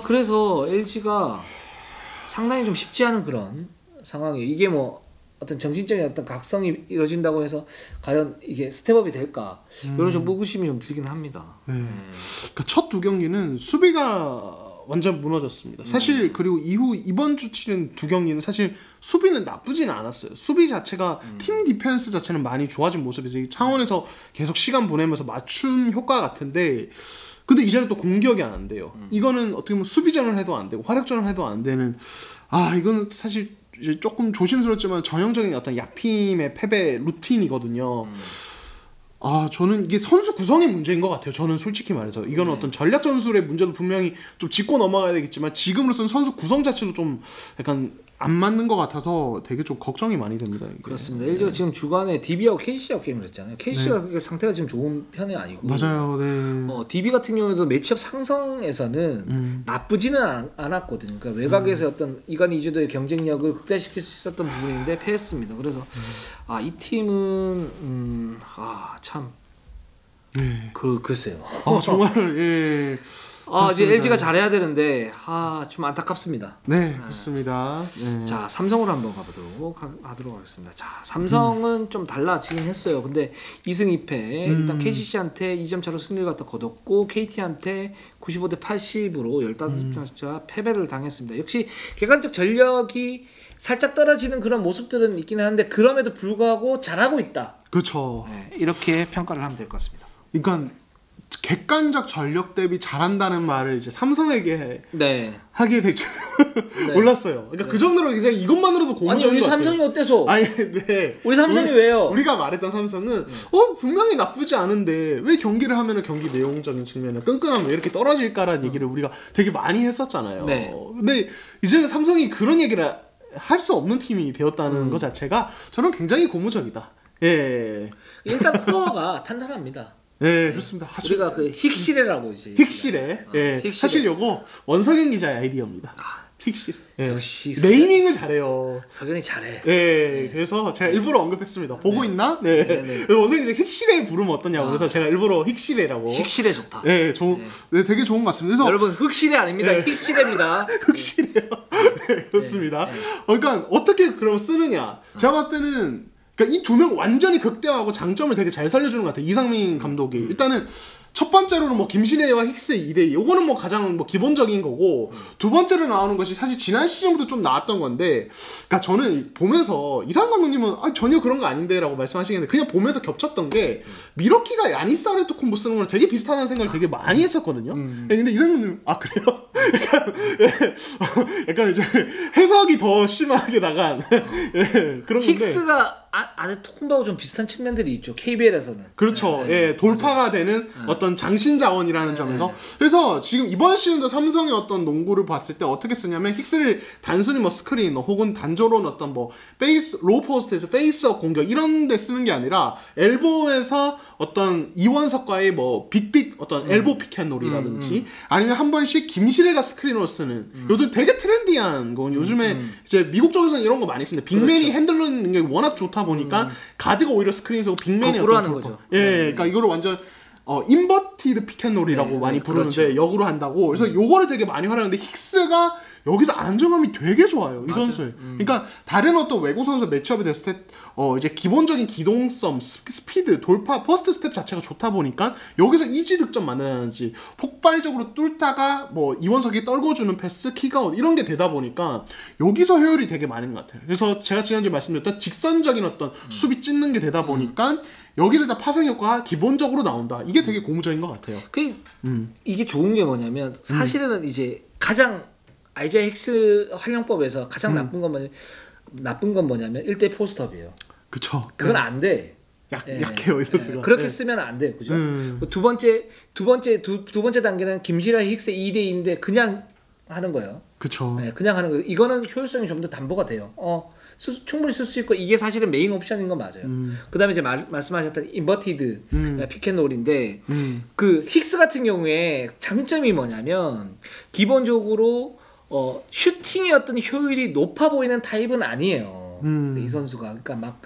그래서 LG가 상당히 좀 쉽지 않은 그런 상황이에요. 이게 뭐 어떤 정신적인 어떤 각성이 이루어진다고 해서 과연 이게 스텝업이 될까 이런 좀 의구심이 좀 들긴 합니다. 그러니까 첫 두 경기는 수비가 완전 무너졌습니다. 사실 그리고 이후 이번 주 치른 두 경기는 사실 수비는 나쁘진 않았어요. 수비 자체가 팀 디펜스 자체는 많이 좋아진 모습이죠. 이 차원에서 계속 시간 보내면서 맞춤 효과 같은데 근데 이제는 또 공격이 안 돼요. 이거는 어떻게 보면 수비전을 해도 안 되고 화력전을 해도 안 되는 이건 사실 이제 조금 조심스럽지만 전형적인 어떤 약팀의 패배 루틴이거든요. 저는 이게 선수 구성의 문제인 것 같아요. 저는 솔직히 말해서 이건 어떤 전략 전술의 문제도 분명히 좀 짚고 넘어가야 되겠지만 지금으로서는 선수 구성 자체도 좀 약간 안 맞는 것 같아서 되게 좀 걱정이 많이 됩니다. 이게. 그렇습니다. LG가 지금 주간에 DB하고 KCC하고 게임을 했잖아요. KCC가 그렇게 상태가 지금 좋은 편이 아니고 맞아요. 네. DB 같은 경우에도 매치업 상성에서는 나쁘지는 않았거든요. 그러니까 외곽에서 어떤 이관 이주도의 경쟁력을 극대화시킬 수 있었던 부분인데 패했습니다. 그래서 이 팀은 참 글쎄요. 정말 예. 이제 LG가 잘해야 되는데 좀 안타깝습니다. 네, 그렇습니다. 네. 자, 삼성으로 한번 가보도록 하겠습니다. 자, 삼성은 좀 달라지긴 했어요. 근데 2승 2패 일단 KCC한테 2점 차로 승리를 갖다 거뒀고 KT한테 95대 80으로 15점 차 패배를 당했습니다. 역시 객관적 전력이 살짝 떨어지는 그런 모습들은 있기는 한데 그럼에도 불구하고 잘하고 있다. 그렇죠. 네, 이렇게 평가를 하면 될 것 같습니다. 그러니까 객관적 전력 대비 잘한다는 말을 이제 삼성에게 네. 하게 될 줄 네. 몰랐어요. 그러니까 그 정도로 굉장히 이것만으로도 아니 고무적인 우리 것 삼성이 같아요. 어때서? 아니, 네. 우리 삼성이 왜요? 우리가 말했던 삼성은 분명히 나쁘지 않은데 왜 경기를 하면은 경기 내용적인 측면에 끈끈함 왜 이렇게 떨어질까라는 얘기를 우리가 되게 많이 했었잖아요. 네. 근데 이제는 삼성이 그런 얘기를 할 수 없는 팀이 되었다는 것 자체가 저는 굉장히 고무적이다. 예. 일단 코어가 탄탄합니다. 네, 그렇습니다. 우리가 그 힉시레라고 이제 힉시레. 예. 힉시레. 사실 요거 원석영 기자의 아이디어입니다. 힉시레. 예. 역시 네이밍을 잘해요. 석연이 잘해. 네, 그래서 제가 일부러 언급했습니다. 보고 있나? 네. 원석영 기자 힉시레 부르면 어떠냐고. 그래서 제가 일부러 힉시레라고. 힉시레 좋다. 네, 네, 되게 좋은 것 같습니다. 그래서 여러분 흑시레 아닙니다. 힉시레입니다. 힉시레요. 네, 그렇습니다. 그러니까 어떻게 그럼 쓰느냐? 제가 봤을 때는 그러니까 이 두 명 완전히 극대화하고 장점을 되게 잘 살려주는 것 같아요. 이상민 감독이. 일단은 첫 번째로는 뭐 김신혜와 힉스의 2대2 요거는 뭐 가장 뭐 기본적인 거고 두 번째로 나오는 것이 사실 지난 시즌부터 좀 나왔던 건데 그러니까 저는 보면서 이상민 감독님은 전혀 그런 거 아닌데 라고 말씀하시겠는데 그냥 보면서 겹쳤던 게 미러키가 야니스 아데토쿤보 쓰는 거랑 되게 비슷하다는 생각을 되게 많이 했었거든요. 근데 이상민 감독님 그래요? 약간 이제 해석이 더 심하게 나간 그런 건데 힉스가 아데토쿤보하고 좀 비슷한 측면들이 있죠. KBL에서는. 그렇죠. 예, 돌파가 되는 어떤 장신 자원이라는 점에서 그래서 지금 이번 시즌도 삼성의 어떤 농구를 봤을 때 어떻게 쓰냐면 힉스를 단순히 뭐 스크린 혹은 단조로운 어떤 뭐 페이스 로우 포스트에서 페이스업 공격 이런 데 쓰는 게 아니라 엘보에서 어떤 이원석과의 뭐 빅빅 어떤 엘보 피켓놀이라든지 아니면 한 번씩 김시래가 스크린으로 쓰는 요즘 되게 트렌디한 건 요즘에 이제 미국 쪽에서는 이런 거 많이 씁니다. 빅맨이 핸들러는 게 워낙 좋다 보니까 가드가 오히려 스크린 쓰고 빅맨이 거꾸로 하는 거죠. 예, 그러니까 이거를 완전 인버티드 피켓놀이라고 많이 부르는데 그렇죠. 역으로 한다고. 그래서 요거를 되게 많이 활용하는데 힉스가 여기서 안정감이 되게 좋아요. 이 선수의. 그러니까 다른 어떤 외국 선수 매치업이 됐을 때 이제 기본적인 기동성, 스피드, 돌파, 퍼스트 스텝 자체가 좋다 보니까 여기서 이지 득점 만들어야지 폭발적으로 뚫다가 뭐 이원석이 떨궈주는 패스, 킥아웃 이런 게 되다 보니까 여기서 효율이 되게 많은 것 같아요. 그래서 제가 지난주에 말씀드렸던 직선적인 어떤 수비 찢는 게 되다 보니까 여기서 다 파생 효과가 기본적으로 나온다. 이게 되게 고무적인 것 같아요. 이게 좋은 게 뭐냐면 사실은 이제 가장 아이자이 힉스 활용법에서 가장 나쁜 건 뭐냐면 1대 포스트업이에요. 그쵸. 그건 안 돼. 약해요, 이 선수가. 그렇게 쓰면 안 돼요. 그죠? 두 번째 단계는 김시라 힉스 2대2인데 그냥 하는 거예요. 그쵸. 네, 그냥 하는 거예요. 이거는 효율성이 좀 더 담보가 돼요. 충분히 쓸 수 있고 이게 사실은 메인 옵션인 건 맞아요. 그다음에 이제 말씀하셨던 인버티드 피켓놀인데 그 힉스 같은 경우에 장점이 뭐냐면 기본적으로 슈팅의 어떤 효율이 높아 보이는 타입은 아니에요. 이 선수가 그러니까 막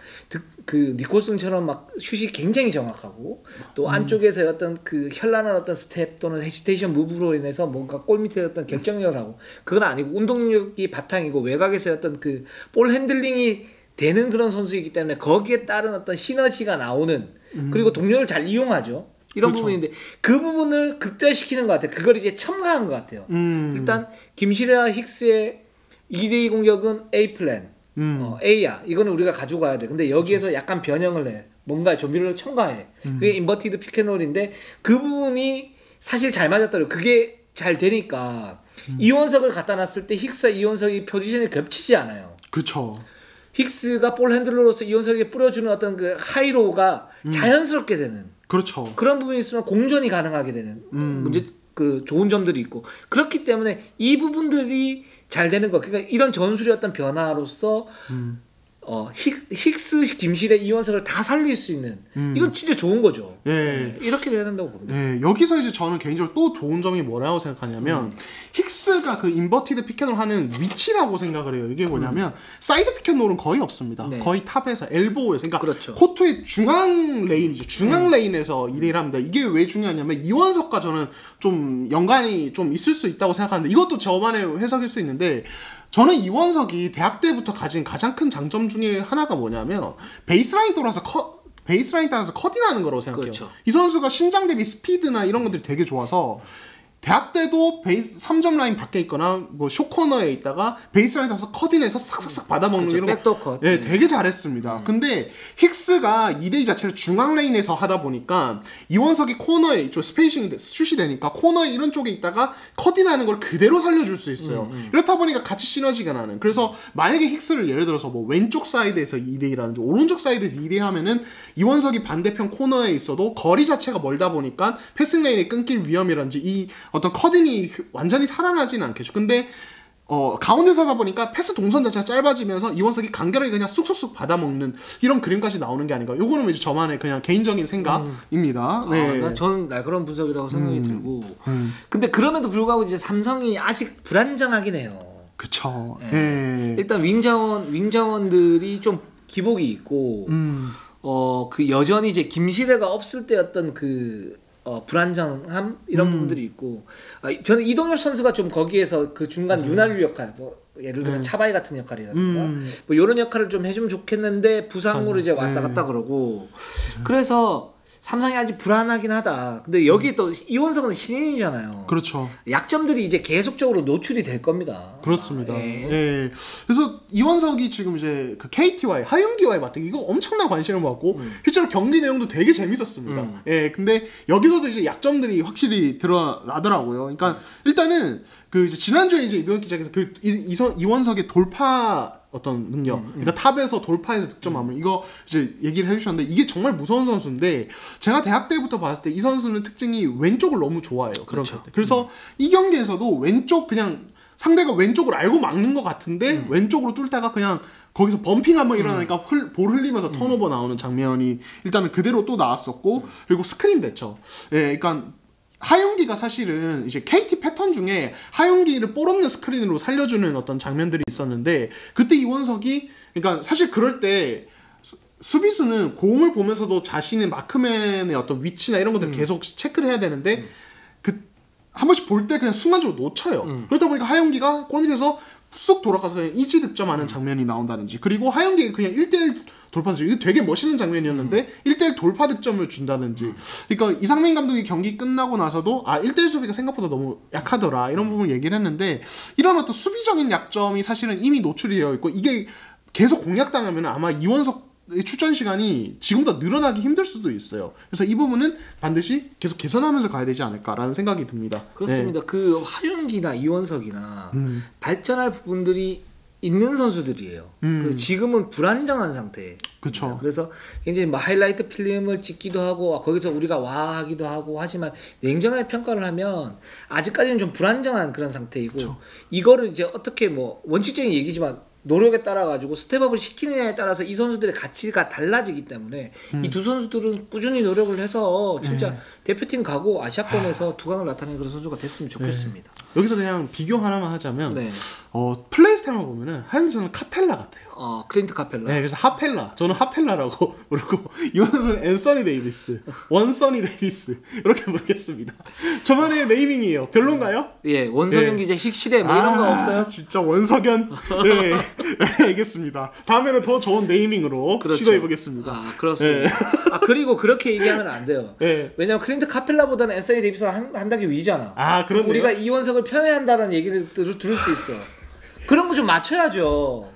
그 니콜슨처럼 막 슛이 굉장히 정확하고 또 안쪽에서 어떤 그 현란한 어떤 스텝 또는 헤지테이션 무브로 인해서 뭔가 골 밑에 어떤 결정력을 하고 그건 아니고 운동력이 바탕이고 외곽에서 어떤 그 볼 핸들링이 되는 그런 선수이기 때문에 거기에 따른 어떤 시너지가 나오는 그리고 동료를 잘 이용하죠. 이런 그렇죠. 부분인데 그 부분을 극대화시키는 것 같아요. 그걸 이제 첨가한 것 같아요. 일단 김시래와 힉스의 2대2 공격은 A 플랜, A야. 이거는 우리가 가지고 가야 돼. 근데 여기에서 약간 변형을 해. 뭔가 조미료를 첨가해. 그게 인버티드 피켓놀인데 그 부분이 사실 잘 맞았더라고요. 그게 잘 되니까 이원석을 갖다 놨을 때 힉스와 이원석이 포지션이 겹치지 않아요. 그쵸. 힉스가 볼 핸들러로서 이원석에게 뿌려주는 어떤 그 하이로가 자연스럽게 되는 그렇죠. 그런 부분이 있으면 공존이 가능하게 되는 문제 그 좋은 점들이 있고 그렇기 때문에 이 부분들이 잘 되는 거. 그러니까 이런 전술의 어떤 변화로서 힉스, 김실의 이원석을 다 살릴 수 있는 이건 진짜 좋은 거죠. 예. 이렇게 돼야 된다고 봅니다. 예, 여기서 이제 저는 개인적으로 또 좋은 점이 뭐라고 생각하냐면 힉스가 그 인버티드 피켓을 하는 위치라고 생각을 해요. 이게 뭐냐면 사이드 피켓롤은 거의 없습니다. 네. 거의 탑에서 엘보에서 그러니까 그렇죠. 코트의 중앙 레인이죠. 중앙 레인에서 2대1 합니다. 이게 왜 중요하냐면 이원석과 저는 좀 연관이 좀 있을 수 있다고 생각하는데 이것도 저만의 해석일 수 있는데 저는 이원석이 대학 때부터 가진 가장 큰 장점 중에 하나가 뭐냐면 베이스라인 따라서 커팅하는 거라고 생각해요. 그렇죠. 이 선수가 신장 대비 스피드나 이런 것들이 되게 좋아서 대학 때도 베이스 3점 라인 밖에 있거나 뭐 쇼코너에 있다가 베이스 라인 따서 커팅해서 싹싹싹 받아먹는 그렇죠. 이런 거 백도어 컷. 예, 되게 잘했습니다. 근데 힉스가 2대2 자체를 중앙 레인에서 하다 보니까 이원석이 코너에 이쪽 스페이싱 슛이 되니까 코너에 이런 쪽에 있다가 커팅하는 걸 그대로 살려줄 수 있어요. 이렇다 보니까 같이 시너지가 나는. 그래서 만약에 힉스를 예를 들어서 뭐 왼쪽 사이드에서 2대2라든지 오른쪽 사이드에서 2대2 하면은 이원석이 반대편 코너에 있어도 거리 자체가 멀다 보니까 패싱 레인이 끊길 위험이라든지 이 어떤 커딩이 완전히 살아나지는 않겠죠. 근데 가운데서 하다 보니까 패스 동선 자체가 짧아지면서 이원석이 간결하게 그냥 쑥쑥쑥 받아먹는 이런 그림까지 나오는 게 아닌가. 요거는 이제 저만의 그냥 개인적인 생각입니다. 네. 저는 날카로운 분석이라고 생각이 들고. 근데 그럼에도 불구하고 이제 삼성이 아직 불안정하긴 해요. 그쵸. 네. 네. 일단 윙자원들이 좀 기복이 있고, 그 여전히 이제 김시래가 없을 때였던 그 불안정함 이런 부분들이 있고, 저는 이동엽 선수가 좀 거기에서 그 중간 윤활유 역할, 뭐 예를 들면 차바이 같은 역할이라든가 뭐 이런 역할을 좀 해주면 좋겠는데 부상으로 이제 왔다 갔다 그러고, 그래서 삼성이 아직 불안하긴 하다. 근데 여기 또 이원석은 신인이잖아요. 그렇죠. 약점들이 이제 계속적으로 노출이 될 겁니다. 그렇습니다. 예. 그래서 이원석이 지금 이제 그 KT와의 하윤기와의 맞대결 이거 엄청난 관심을 모았고 실제로 경기 내용도 되게 재밌었습니다. 예. 근데 여기서도 이제 약점들이 확실히 드러나더라고요. 그러니까 일단은 그 이제 지난주에 이제 이동혁 기자께서 그 이원석의 돌파 어떤 능력, 그러니까 탑에서 돌파해서 득점함을 이거 이제 얘기를 해주셨는데 이게 정말 무서운 선수인데 제가 대학 때부터 봤을 때 이 선수는 특징이 왼쪽을 너무 좋아해요. 그렇죠. 그래서 이 경기에서도 왼쪽 그냥 상대가 왼쪽을 알고 막는 것 같은데 왼쪽으로 뚫다가 그냥 거기서 범핑 한번 일어나니까 볼 흘리면서 턴오버 나오는 장면이 일단은 그대로 또 나왔었고 그리고 스크린 됐죠. 예, 그러니까 하윤기가 사실은 이제 KT 패턴 중에 하윤기를 볼 없는 스크린으로 살려주는 어떤 장면들이 있었는데 그때 이원석이 그러니까 사실 그럴 때 수비수는 공을 보면서도 자신의 마크맨의 어떤 위치나 이런 것들을 계속 체크를 해야 되는데 그 한 번씩 볼 때 그냥 순간적으로 놓쳐요. 그러다 보니까 하윤기가 골 밑에서 쑥 돌아가서 그냥 이지 득점하는 장면이 나온다든지 그리고 하윤기가 그냥 1대1 돌파 득점 이거 되게 멋있는 장면이었는데 1대1 돌파 득점을 준다든지 그러니까 이상민 감독이 경기 끝나고 나서도 1대1 수비가 생각보다 너무 약하더라 이런 부분 얘기를 했는데 이런 어떤 수비적인 약점이 사실은 이미 노출이 되어 있고 이게 계속 공략당하면 아마 이원석 출전 시간이 지금보다 늘어나기 힘들 수도 있어요. 그래서 이 부분은 반드시 계속 개선하면서 가야 되지 않을까라는 생각이 듭니다. 그렇습니다. 네. 그 하윤기나 이원석이나 발전할 부분들이 있는 선수들이에요. 지금은 불안정한 상태. 그렇죠. 그래서 이제 뭐 하이라이트 필름을 찍기도 하고 거기서 우리가 와 하기도 하고 하지만 냉정하게 평가를 하면 아직까지는 좀 불안정한 그런 상태이고 그쵸. 이거를 이제 어떻게 뭐 원칙적인 얘기지만 노력에 따라 가지고 스텝업을 시키느냐에 따라서 이 선수들의 가치가 달라지기 때문에 이 두 선수들은 꾸준히 노력을 해서 진짜 대표팀 가고 아시아권에서 두강을 나타내는 그런 선수가 됐으면 좋겠습니다. 여기서 그냥 비교 하나만 하자면 네. 플레이 스타일만 보면은 하얀 저는 카펠라 같아요. 클린트 카펠라. 네, 그래서 하펠라. 저는 하펠라라고 부르고 이 선수는 앤서니 데이비스, 원서니 데이비스 이렇게 부르겠습니다. 저만의 네이밍이에요. 별론가요? 예, 원석연 기자 힉시대 뭐 이런 거 없어요? 진짜 원석연. 네, 알겠습니다. 다음에는 더 좋은 네이밍으로 그렇죠. 시도해 보겠습니다. 그렇습니다. 네. 그리고 그렇게 얘기하면 안 돼요. 네. 왜냐면 클린트 카펠라보다는 앤서니 데이비스가 한 단계 위잖아. 그런데요? 우리가 이원석을 편애한다는 얘기를 들을 수 있어. 그런 거 좀 맞춰야죠.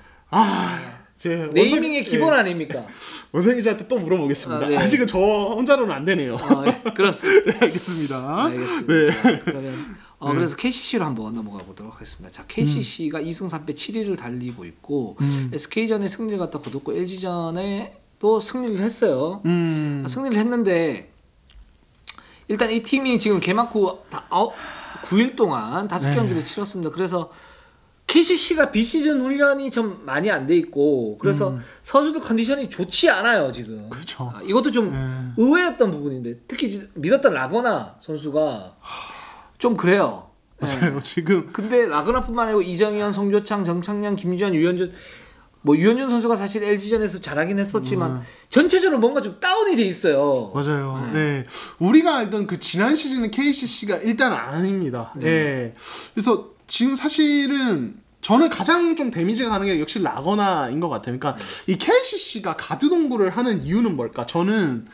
제 네이밍의 기본 아닙니까? 원석 기자한테 또 물어보겠습니다. 네. 아직은 저 혼자로는 안 되네요. 그렇습니다. 네, 알겠습니다. 알겠습니다. 네. 그러면 그래서 KCC로 한번 넘어가 보도록 하겠습니다. 자, KCC가 2승 3패 7위를 달리고 있고 SK전에 승리를 갖다 거뒀고 LG전에 또 승리를 했어요. 승리를 했는데 일단 이 팀이 지금 개막 후 9일 동안 5경기를 치렀습니다. 그래서 KCC가 비시즌 훈련이 좀 많이 안 돼 있고 그래서 선수들 컨디션이 좋지 않아요 지금. 그렇죠. 이것도 좀 의외였던 부분인데 특히 믿었던 라거나 선수가 좀 그래요. 맞아요. 지금 근데 라거나뿐만 아니고 이정현, 송교창, 정창현, 김주현, 유현준 뭐 유현준 선수가 사실 LG전에서 잘하긴 했었지만 전체적으로 뭔가 좀 다운이 돼 있어요. 맞아요. 네. 우리가 알던 그 지난 시즌은 KCC가 일단 아닙니다. 네. 그래서 지금 사실은 저는 가장 좀 데미지가 가는 게 역시 라거나인 것 같아요. 그러니까 이 KCC가 가드 농구를 하는 이유는 뭘까? 저는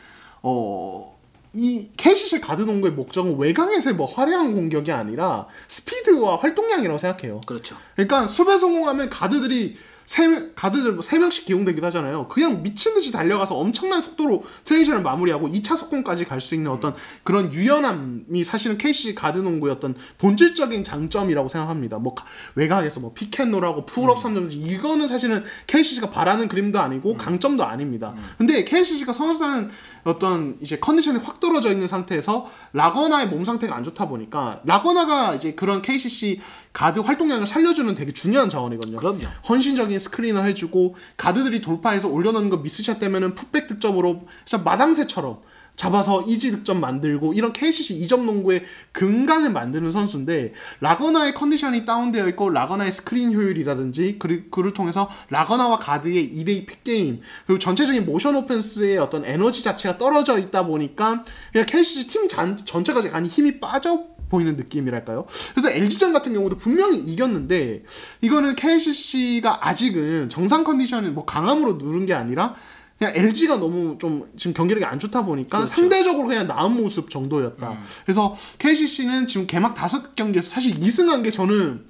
이 KCC 가드 농구의 목적은 외곽에서의 뭐 화려한 공격이 아니라 스피드와 활동량이라고 생각해요. 그렇죠. 그러니까 숲에 성공하면 가드들 3명씩 기용되기도 하잖아요. 그냥 미친듯이 달려가서 엄청난 속도로 트랜지션을 마무리하고 2차 속공까지 갈 수 있는 어떤 그런 유연함이 사실은 KCC 가드 농구의 어떤 본질적인 장점이라고 생각합니다. 뭐 외곽에서 뭐 피켓롤하고 풀업 3점 이거는 사실은 KCC가 바라는 그림도 아니고 강점도 아닙니다. 근데 KCC가 선수단 어떤 이제 컨디션이 확 떨어져 있는 상태에서 라거나의 몸 상태가 안 좋다 보니까 라거나가 이제 그런 KCC 가드 활동량을 살려주는 되게 중요한 자원이거든요. 그럼요. 헌신적인 스크린을 해주고 가드들이 돌파해서 올려놓는 거 미스샷 되면은 풋백 득점으로 진짜 마당새처럼 잡아서 이지 득점 만들고 이런 KCC 2점 농구의 근간을 만드는 선수인데 라거나의 컨디션이 다운되어 있고 라거나의 스크린 효율이라든지 그를 통해서 라거나와 가드의 2대2 픽게임 그리고 전체적인 모션 오펜스의 어떤 에너지 자체가 떨어져 있다 보니까 그냥 KCC 팀 전체가 많이 힘이 빠져 보이는 느낌이랄까요? 그래서 LG전 같은 경우도 분명히 이겼는데 이거는 KCC가 아직은 정상 컨디션을 뭐 강함으로 누른 게 아니라 그냥 LG가 너무 좀 지금 경기력이 안 좋다 보니까 그렇죠. 상대적으로 그냥 나은 모습 정도였다. 그래서 KCC는 지금 개막 5경기에서 사실 2승한 게 저는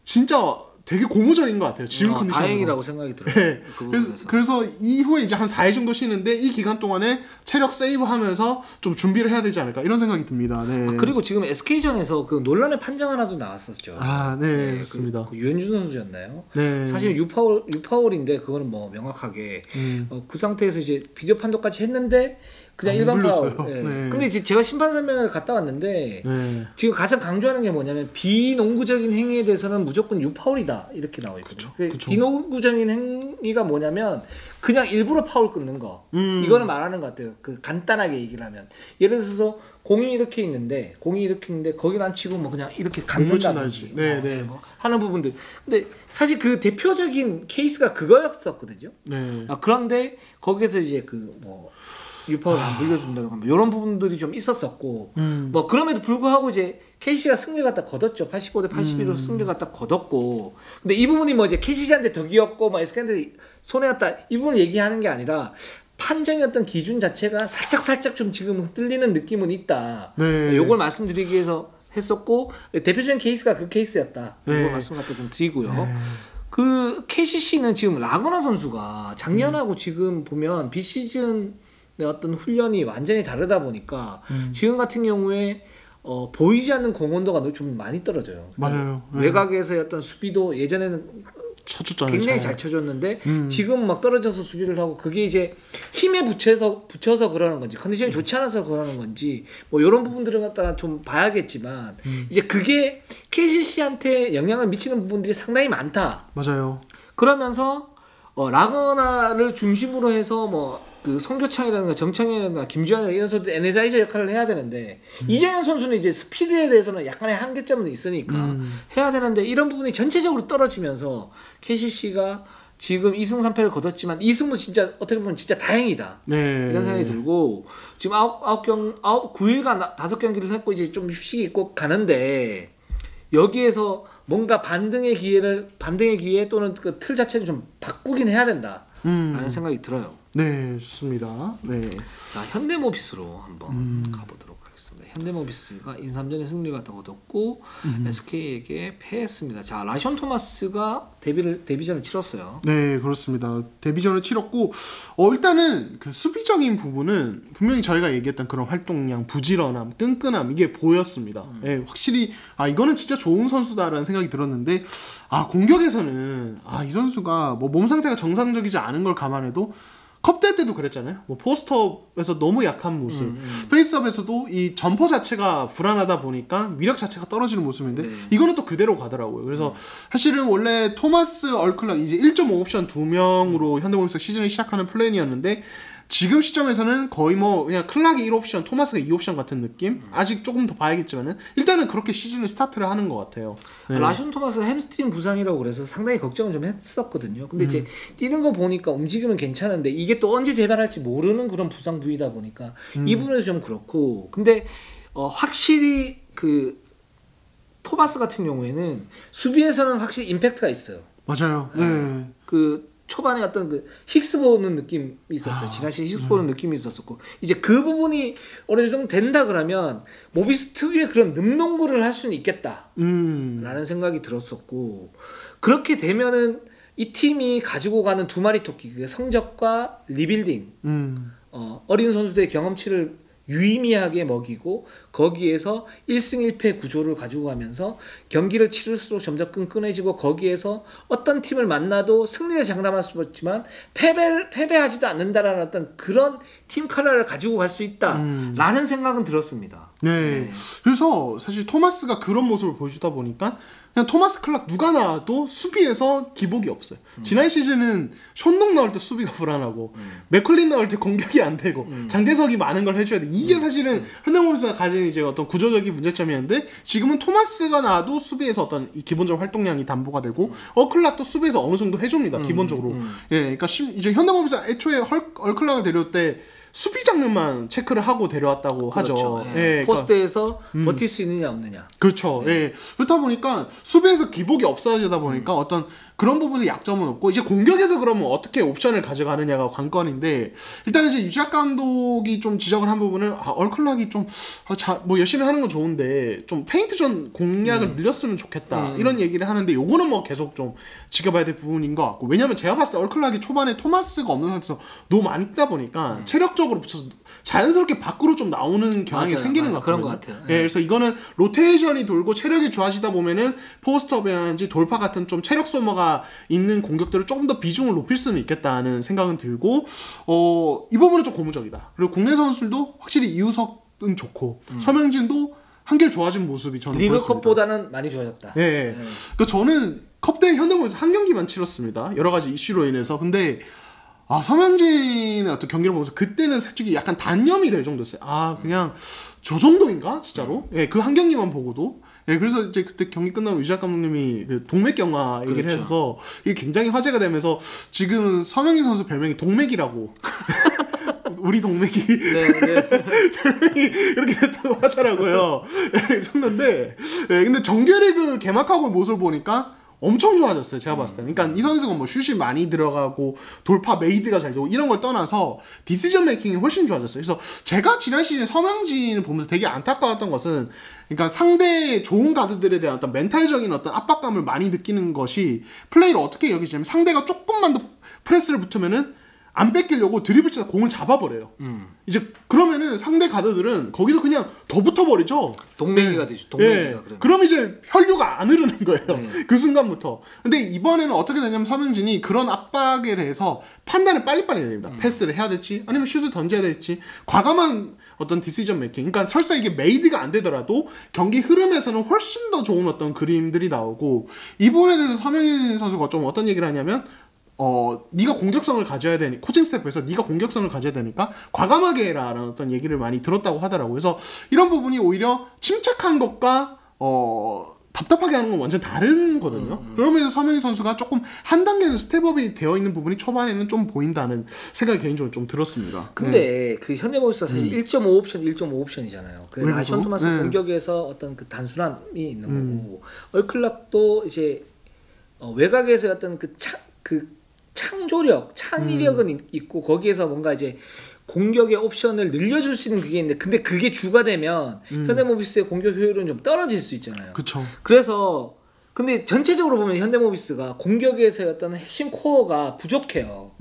진짜 되게 고무적인 것 같아요. 지금 컨디션으로. 다행이라고 생각이 들어요. 네. 그래서 이후에 이제 한 4일 정도 쉬는데 이 기간 동안에 체력 세이브하면서 좀 준비를 해야 되지 않을까 이런 생각이 듭니다. 네. 그리고 지금 SK전에서 그 논란의 판정 하나도 나왔었죠. 네, 그렇습니다. 그 유현준 선수였나요? 네. 사실 유파울인데 그거는 뭐 명확하게 그 상태에서 이제 비디오 판독까지 했는데 그냥 일반 파울. 네. 근데 이제 제가 심판 설명회를 갔다 왔는데 지금 가장 강조하는 게 뭐냐면 비농구적인 행위에 대해서는 무조건 유파울이다 이렇게 나와 있거든요. 비농구적인 행위가 뭐냐면 그냥 일부러 파울 끊는 거. 이거는 말하는 것 같아요. 그 간단하게 얘기를 하면 예를 들어서 공이 이렇게 있는데 거기는 안 치고 뭐 그냥 이렇게 감는다든지 뭐 하는 부분들. 근데 사실 그 대표적인 케이스가 그거였었거든요. 그런데 거기에서 이제 그 뭐 유파울을 안 불려준다던가 뭐 이런 부분들이 좀 있었었고 뭐 그럼에도 불구하고 이제 KCC가 승리 갖다 거뒀죠. 85대 81로 승리 갖다 거뒀고 근데 이 부분이 뭐 이제 KCC한테 덕이었고 뭐 SK한테 손해였다 이 부분을 얘기하는 게 아니라 판정이었던 기준 자체가 살짝 좀 지금 흔들리는 느낌은 있다. 요걸 말씀드리기 위해서 했었고 대표적인 케이스가 그 케이스였다. 이걸 말씀 갖다 좀 드리고요. 그 KCC는 지금 라거나 선수가 작년하고 지금 보면 비시즌 어떤 훈련이 완전히 다르다 보니까 지금 같은 경우에 보이지 않는 공헌도가 좀 많이 떨어져요. 맞아요. 외곽에서의 어떤 수비도 예전에는 쳐줬잖아요. 굉장히 잘 쳐줬는데 지금 막 떨어져서 수비를 하고 그게 이제 힘에 붙여서 그러는 건지 컨디션이 좋지 않아서 그러는 건지 뭐 이런 부분들을 갖다가 좀 봐야겠지만 이제 그게 KCC한테 영향을 미치는 부분들이 상당히 많다. 맞아요. 그러면서 라거나를 중심으로 해서 뭐 그 송교창이라든가 정창현이라든가 김주환이라든가 이런 선수들 에너자이저 역할을 해야 되는데 이정현 선수는 이제 스피드에 대해서는 약간의 한계점은 있으니까 해야 되는데 이런 부분이 전체적으로 떨어지면서 KCC가 지금 2승 3패를 거뒀지만 2승도 진짜 어떻게 보면 진짜 다행이다. 이런 생각이 들고 지금 9일간 5경기를 했고 이제 좀 휴식이 있고 가는데 여기에서 뭔가 반등의 기회 또는 그 틀 자체를 좀 바꾸긴 해야 된다. 라는 생각이 들어요. 네, 좋습니다. 네. 자, 현대모비스로 한번 가보도록 하겠습니다. 현대모비스가 인삼전에 승리가 얻었고 SK에게 패했습니다. 자, 라션 토마스가 데뷔전을 치렀어요. 네, 그렇습니다. 데뷔전을 치렀고 일단은 그 수비적인 부분은 분명히 저희가 얘기했던 그런 활동량, 부지런함, 끈끈함 이게 보였습니다. 네, 확실히 이거는 진짜 좋은 선수다라는 생각이 들었는데 공격에서는 이 선수가 뭐 몸 상태가 정상적이지 않은 걸 감안해도 컵대 때도 그랬잖아요. 뭐 포스트업에서 너무 약한 모습, 페이스업에서도 이 점퍼 자체가 불안하다 보니까 위력 자체가 떨어지는 모습인데 네. 이거는 또 그대로 가더라고요. 그래서 사실은 원래 토마스 얼클락 이제 1.5 옵션 2명으로 현대모비스 시즌을 시작하는 플랜이었는데 지금 시점에서는 거의 뭐 그냥 클락이 1옵션, 토마스가 2옵션 같은 느낌? 아직 조금 더 봐야겠지만은 일단은 그렇게 시즌을 스타트를 하는 것 같아요. 네. 라숀 토마스 햄스트링 부상이라고 그래서 상당히 걱정을 좀 했었거든요. 근데 이제 뛰는 거 보니까 움직이면 괜찮은데 이게 또 언제 재발할지 모르는 그런 부상 부위다 보니까 이 부분에서 좀 그렇고, 근데 확실히 그 토마스 같은 경우에는 수비에서는 확실히 임팩트가 있어요. 맞아요. 네. 그 초반에 어떤 그 힉스 보는 느낌이 있었어요. 지난 시즌 힉스 보는 느낌이 있었었고, 이제 그 부분이 어느 정도 된다 그러면 모비스 특유의 그런 늠농구를 할 수는 있겠다라는 생각이 들었었고, 그렇게 되면은 이 팀이 가지고 가는 두 마리 토끼, 그 성적과 리빌딩, 어린 선수들의 경험치를 유의미하게 먹이고 거기에서 1승 1패 구조를 가지고 가면서 경기를 치를수록 점점 끈끈해지고, 거기에서 어떤 팀을 만나도 승리를 장담할 수 없지만 패배하지도 않는다라는 어떤 그런 팀 컬러를 가지고 갈 수 있다라는 생각은 들었습니다. 네. 그래서 사실 토마스가 그런 모습을 보여주다 보니까 그냥 토마스 클락 누가 나와도 수비에서 기복이 없어요. 지난 시즌은 션농 나올 때 수비가 불안하고 맥클린 나올 때 공격이 안 되고 장재석이 많은 걸 해줘야 돼. 이게 사실은 현대모비스가 가진 이제 어떤 구조적인 문제점이었는데, 지금은 토마스가 나와도 수비에서 어떤 이 기본적 활동량이 담보가 되고 클락도 수비에서 어느 정도 해줍니다. 기본적으로. 예, 그러니까 이제 현대모비스가 애초에 얼클락을 데려올 때 수비 장면만 체크를 하고 데려왔다고 그렇죠. 하죠. 예. 예, 포스트에서 버틸 수 있느냐 없느냐. 그렇죠. 네. 예. 그렇다 보니까 수비에서 기복이 없어지다 보니까 어떤 그런 부분에 약점은 없고, 이제 공격에서 그러면 어떻게 옵션을 가져가느냐가 관건인데, 일단은 이제 유지학 감독이 좀 지적을 한 부분은 얼클락이 좀 뭐 열심히 하는 건 좋은데 좀 페인트전 공략을 늘렸으면 좋겠다 이런 얘기를 하는데, 요거는 뭐 계속 좀 지켜봐야 될 부분인 것 같고, 왜냐면 제가 봤을 때 얼클락이 초반에 토마스가 없는 상태에서 너무 많이 뛰다 보니까 체력적으로 붙여서 자연스럽게 밖으로 좀 나오는 경향이 생기는 것 같거든요. 그런 것 같아요. 예, 그래서 이거는 로테이션이 돌고 체력이 좋아지다 보면은 포스트업이라든지 돌파 같은 좀 체력 소모가 있는 공격들을 조금 더 비중을 높일 수는 있겠다는 생각은 들고, 이 부분은 좀 고무적이다. 그리고 국내 선수들도 확실히 이우석은 좋고 서명진도 한결 좋아진 모습이 저는 보였습니다. 리그컵보다는 많이 좋아졌다. 예. 네. 그러니까 저는 컵대 현대모비스 한 경기만 치렀습니다. 여러 가지 이슈로 인해서. 근데 서명진의 어떤 경기를 보면서 그때는 솔직히 약간 단념이 될 정도였어요. 그냥 저 정도인가? 진짜로? 예, 그 한 경기만 보고도. 예, 그래서 이제 그때 경기 끝나고 유지학 감독님이 그 동맥경화 얘기를 그렇죠. 해서 이게 굉장히 화제가 되면서 지금 서명진 선수 별명이 동맥이라고. 우리 동맥이 별명이 이렇게 됐다고 하더라고요. 예, 정도인데, 예, 근데 정규리그 개막하고 모습을 보니까 엄청 좋아졌어요. 제가 봤을 때. 그러니까 이 선수가 뭐 슛이 많이 들어가고 돌파 메이드가 잘 되고 이런 걸 떠나서 디시전 메이킹이 훨씬 좋아졌어요. 그래서 제가 지난 시즌 서명진을 보면서 되게 안타까웠던 것은, 그러니까 상대의 좋은 가드들에 대한 어떤 멘탈적인 어떤 압박감을 많이 느끼는 것이 플레이를 어떻게 여기냐면, 상대가 조금만 더 프레스를 붙으면은 안 뺏기려고 드리블 치다 공을 잡아버려요. 이제 그러면은 상대 가드들은 거기서 그냥 더 붙어버리죠. 동맹이가 되죠. 동맹이가. 예. 그럼 이제 혈류가 안 흐르는 거예요. 네. 그 순간부터. 근데 이번에는 어떻게 되냐면 서명진이 그런 압박에 대해서 판단을 빨리빨리 해야 됩니다. 패스를 해야 될지 아니면 슛을 던져야 될지 과감한 어떤 디시전 메이킹. 그러니까 설사 이게 메이드가 안 되더라도 경기 흐름에서는 훨씬 더 좋은 어떤 그림들이 나오고, 이 부분에 대해서 서명진 선수가 좀 어떤 얘기를 하냐면, 네가 공격성을 가져야 되니, 코칭 스태프에서 네가 공격성을 가져야 되니까 과감하게 해라라는 어떤 얘기를 많이 들었다고 하더라고요. 그래서 이런 부분이 오히려 침착한 것과 답답하게 하는 건 완전 다른 거거든요. 그러면서 서명희 선수가 조금 한 단계는 스텝업이 되어 있는 부분이 초반에는 좀 보인다는 생각이 개인적으로 좀 들었습니다. 근데 그 현대모비스가 사실 1.5 옵션, 1.5 옵션이잖아요. 그 라숀 토마스 공격에서 어떤 그 단순함이 있는 거고, 얼클락도 이제 외곽에서 어떤 그 창조력, 창의력은 있고, 거기에서 뭔가 이제 공격의 옵션을 늘려줄 수 있는 그게 있는데, 근데 그게 주가 되면 현대모비스의 공격 효율은 좀 떨어질 수 있잖아요. 그쵸. 그래서 근데 전체적으로 보면 현대모비스가 공격에서의 어떤 핵심 코어가 부족해요.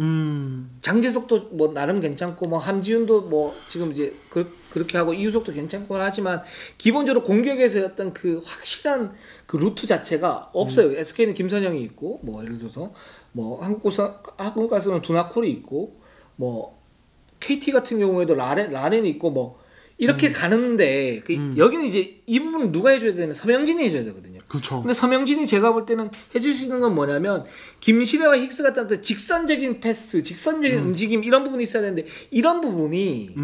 장재석도 뭐 나름 괜찮고, 뭐 함지훈도 뭐 지금 이제 그렇게 하고, 이우석도 괜찮고 하지만 기본적으로 공격에서의 어떤 그 확실한 그 루트 자체가 없어요. SK는 김선영이 있고, 뭐 예를 들어서 뭐 한국가스는 두나콜이 있고, 뭐 KT 같은 경우에도 라렌이 있고 뭐 이렇게 가는데 여기는 이제 이 부분을 누가 해줘야 되냐면 서명진이 해줘야 되거든요. 그렇죠. 근데 서명진이 제가 볼 때는 해줄 수 있는 건 뭐냐면 김시래와 힉스 같은 어떤 직선적인 패스, 직선적인 움직임 이런 부분이 있어야 되는데 이런 부분이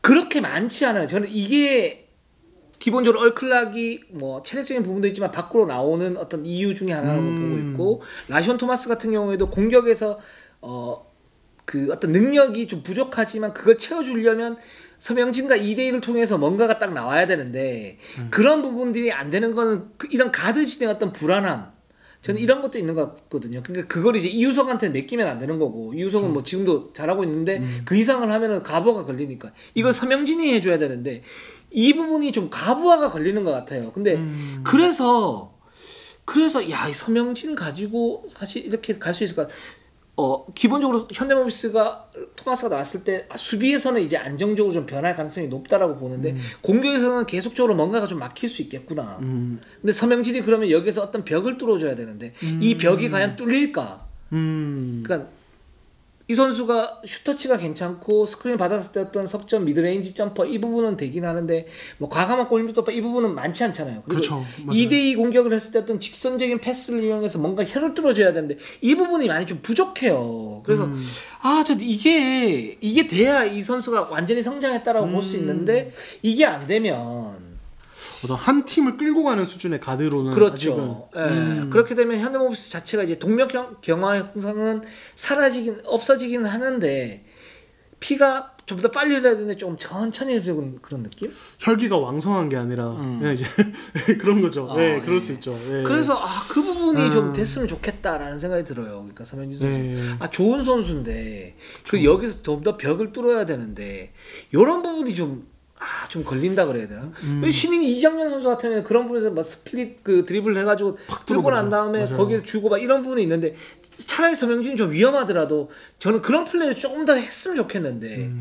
그렇게 많지 않아요. 저는 이게 기본적으로 얼클락이 뭐 체력적인 부분도 있지만 밖으로 나오는 어떤 이유 중에 하나라고 보고 있고 라시온 토마스 같은 경우에도 공격에서 그 어떤 능력이 좀 부족하지만 그걸 채워주려면 서명진과 2대1을 통해서 뭔가가 딱 나와야 되는데 그런 부분들이 안 되는 거는 이런 가드 진의 어떤 불안함 저는 이런 것도 있는 것 같거든요. 그러니까 그걸 이제 이우석한테 맡기면 안 되는 거고 이우석은 뭐 지금도 잘하고 있는데 그 이상을 하면은 가부가 걸리니까 이걸 서명진이 해줘야 되는데 이 부분이 좀 가부화가 걸리는 것 같아요. 근데 그래서 야, 이 서명진 가지고 사실 이렇게 갈 수 있을까? 기본적으로 현대모비스가 토마스가 나왔을 때 수비에서는 이제 안정적으로 좀 변할 가능성이 높다라고 보는데 공격에서는 계속적으로 뭔가가 좀 막힐 수 있겠구나. 근데 서명진이 그러면 여기서 어떤 벽을 뚫어줘야 되는데 이 벽이 과연 뚫릴까? 그러니까 이 선수가 슈터치가 괜찮고 스크린 받았을 때 어떤 석점 미드레인지 점퍼 이 부분은 되긴 하는데 뭐 과감한 골밑 돌파 이 부분은 많지 않잖아요. 그리고 그렇죠. 2대2 공격을 했을 때 어떤 직선적인 패스를 이용해서 뭔가 혀를 뚫어줘야 되는데 이 부분이 많이 좀 부족해요. 그래서 저 이게 돼야 이 선수가 완전히 성장했다라고 볼 수 있는데 이게 안 되면 어떤 한 팀을 끌고 가는 수준의 가드로는 그렇죠. 예. 그렇게 되면 현대모비스 자체가 이제 동력 경화 형상은 없어지긴 하는데 피가 좀 더 빨리 흘러야 되는데 좀 천천히 흐르는 그런 느낌? 혈기가 왕성한 게 아니라 그냥 이제 그런 거죠. 네, 그럴 수 있죠. 네. 그래서 그 부분이 좀 됐으면 좋겠다라는 생각이 들어요. 그러니까 서명진 선수 좋은 선수인데 그 여기서 좀 더 벽을 뚫어야 되는데 이런 부분이 좀 걸린다 그래야 되나? 신인 이정현 선수 같은 경우는 그런 부분에서 막 스플릿 그 드리블 해가지고 들고 난 다음에 맞아요. 거기에 주고 막 이런 부분이 있는데 차라리 서명진이 좀 위험하더라도 저는 그런 플레이를 조금 더 했으면 좋겠는데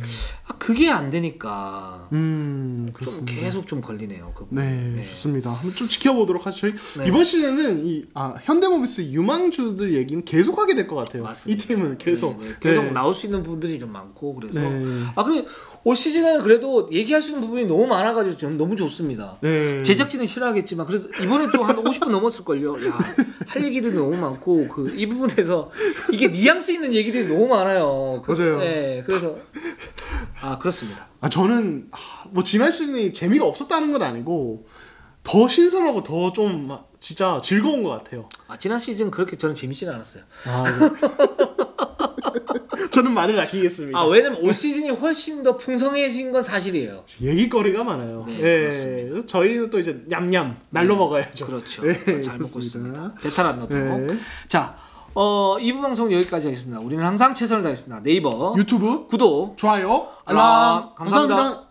그게 안 되니까 좀 계속 좀 걸리네요. 그 네, 좋습니다. 한번 좀 지켜보도록 하죠. 저희 이번 시즌은 현대모비스 유망주들 얘기는 계속하게 될 것 같아요. 맞습니다. 이 팀은 계속 계속 나올 수 있는 부분들이 좀 많고 그래서 근데 올 시즌에는 그래도 얘기할 수 있는 부분이 너무 많아가지고 저는 너무 좋습니다. 제작진은 싫어하겠지만 그래서 이번에 또 한 50분 넘었을걸요. 야, 할 얘기들이 너무 많고 이 부분에서 이게 뉘앙스 있는 얘기들이 너무 많아요. 맞아요. 네, 그래서 그렇습니다. 저는 뭐 지난 시즌이 재미가 없었다는 건 아니고 더 신선하고 더 좀 진짜 즐거운 것 같아요. 지난 시즌 그렇게 저는 재밌지는 않았어요. 저는 말을 아끼겠습니다. 왜냐면 올 시즌이 훨씬 더 풍성해진 건 사실이에요. 얘기거리가 많아요. 네, 그렇습니다. 저희는 또 이제 냠냠 날로 먹어야죠. 그렇죠. 네, 잘 먹고 그렇습니다. 있습니다. 배탈 안 넣고. 자, 2부 방송 여기까지 하겠습니다. 우리는 항상 최선을 다하겠습니다. 네이버, 유튜브, 구독, 좋아요, 알람. 감사합니다.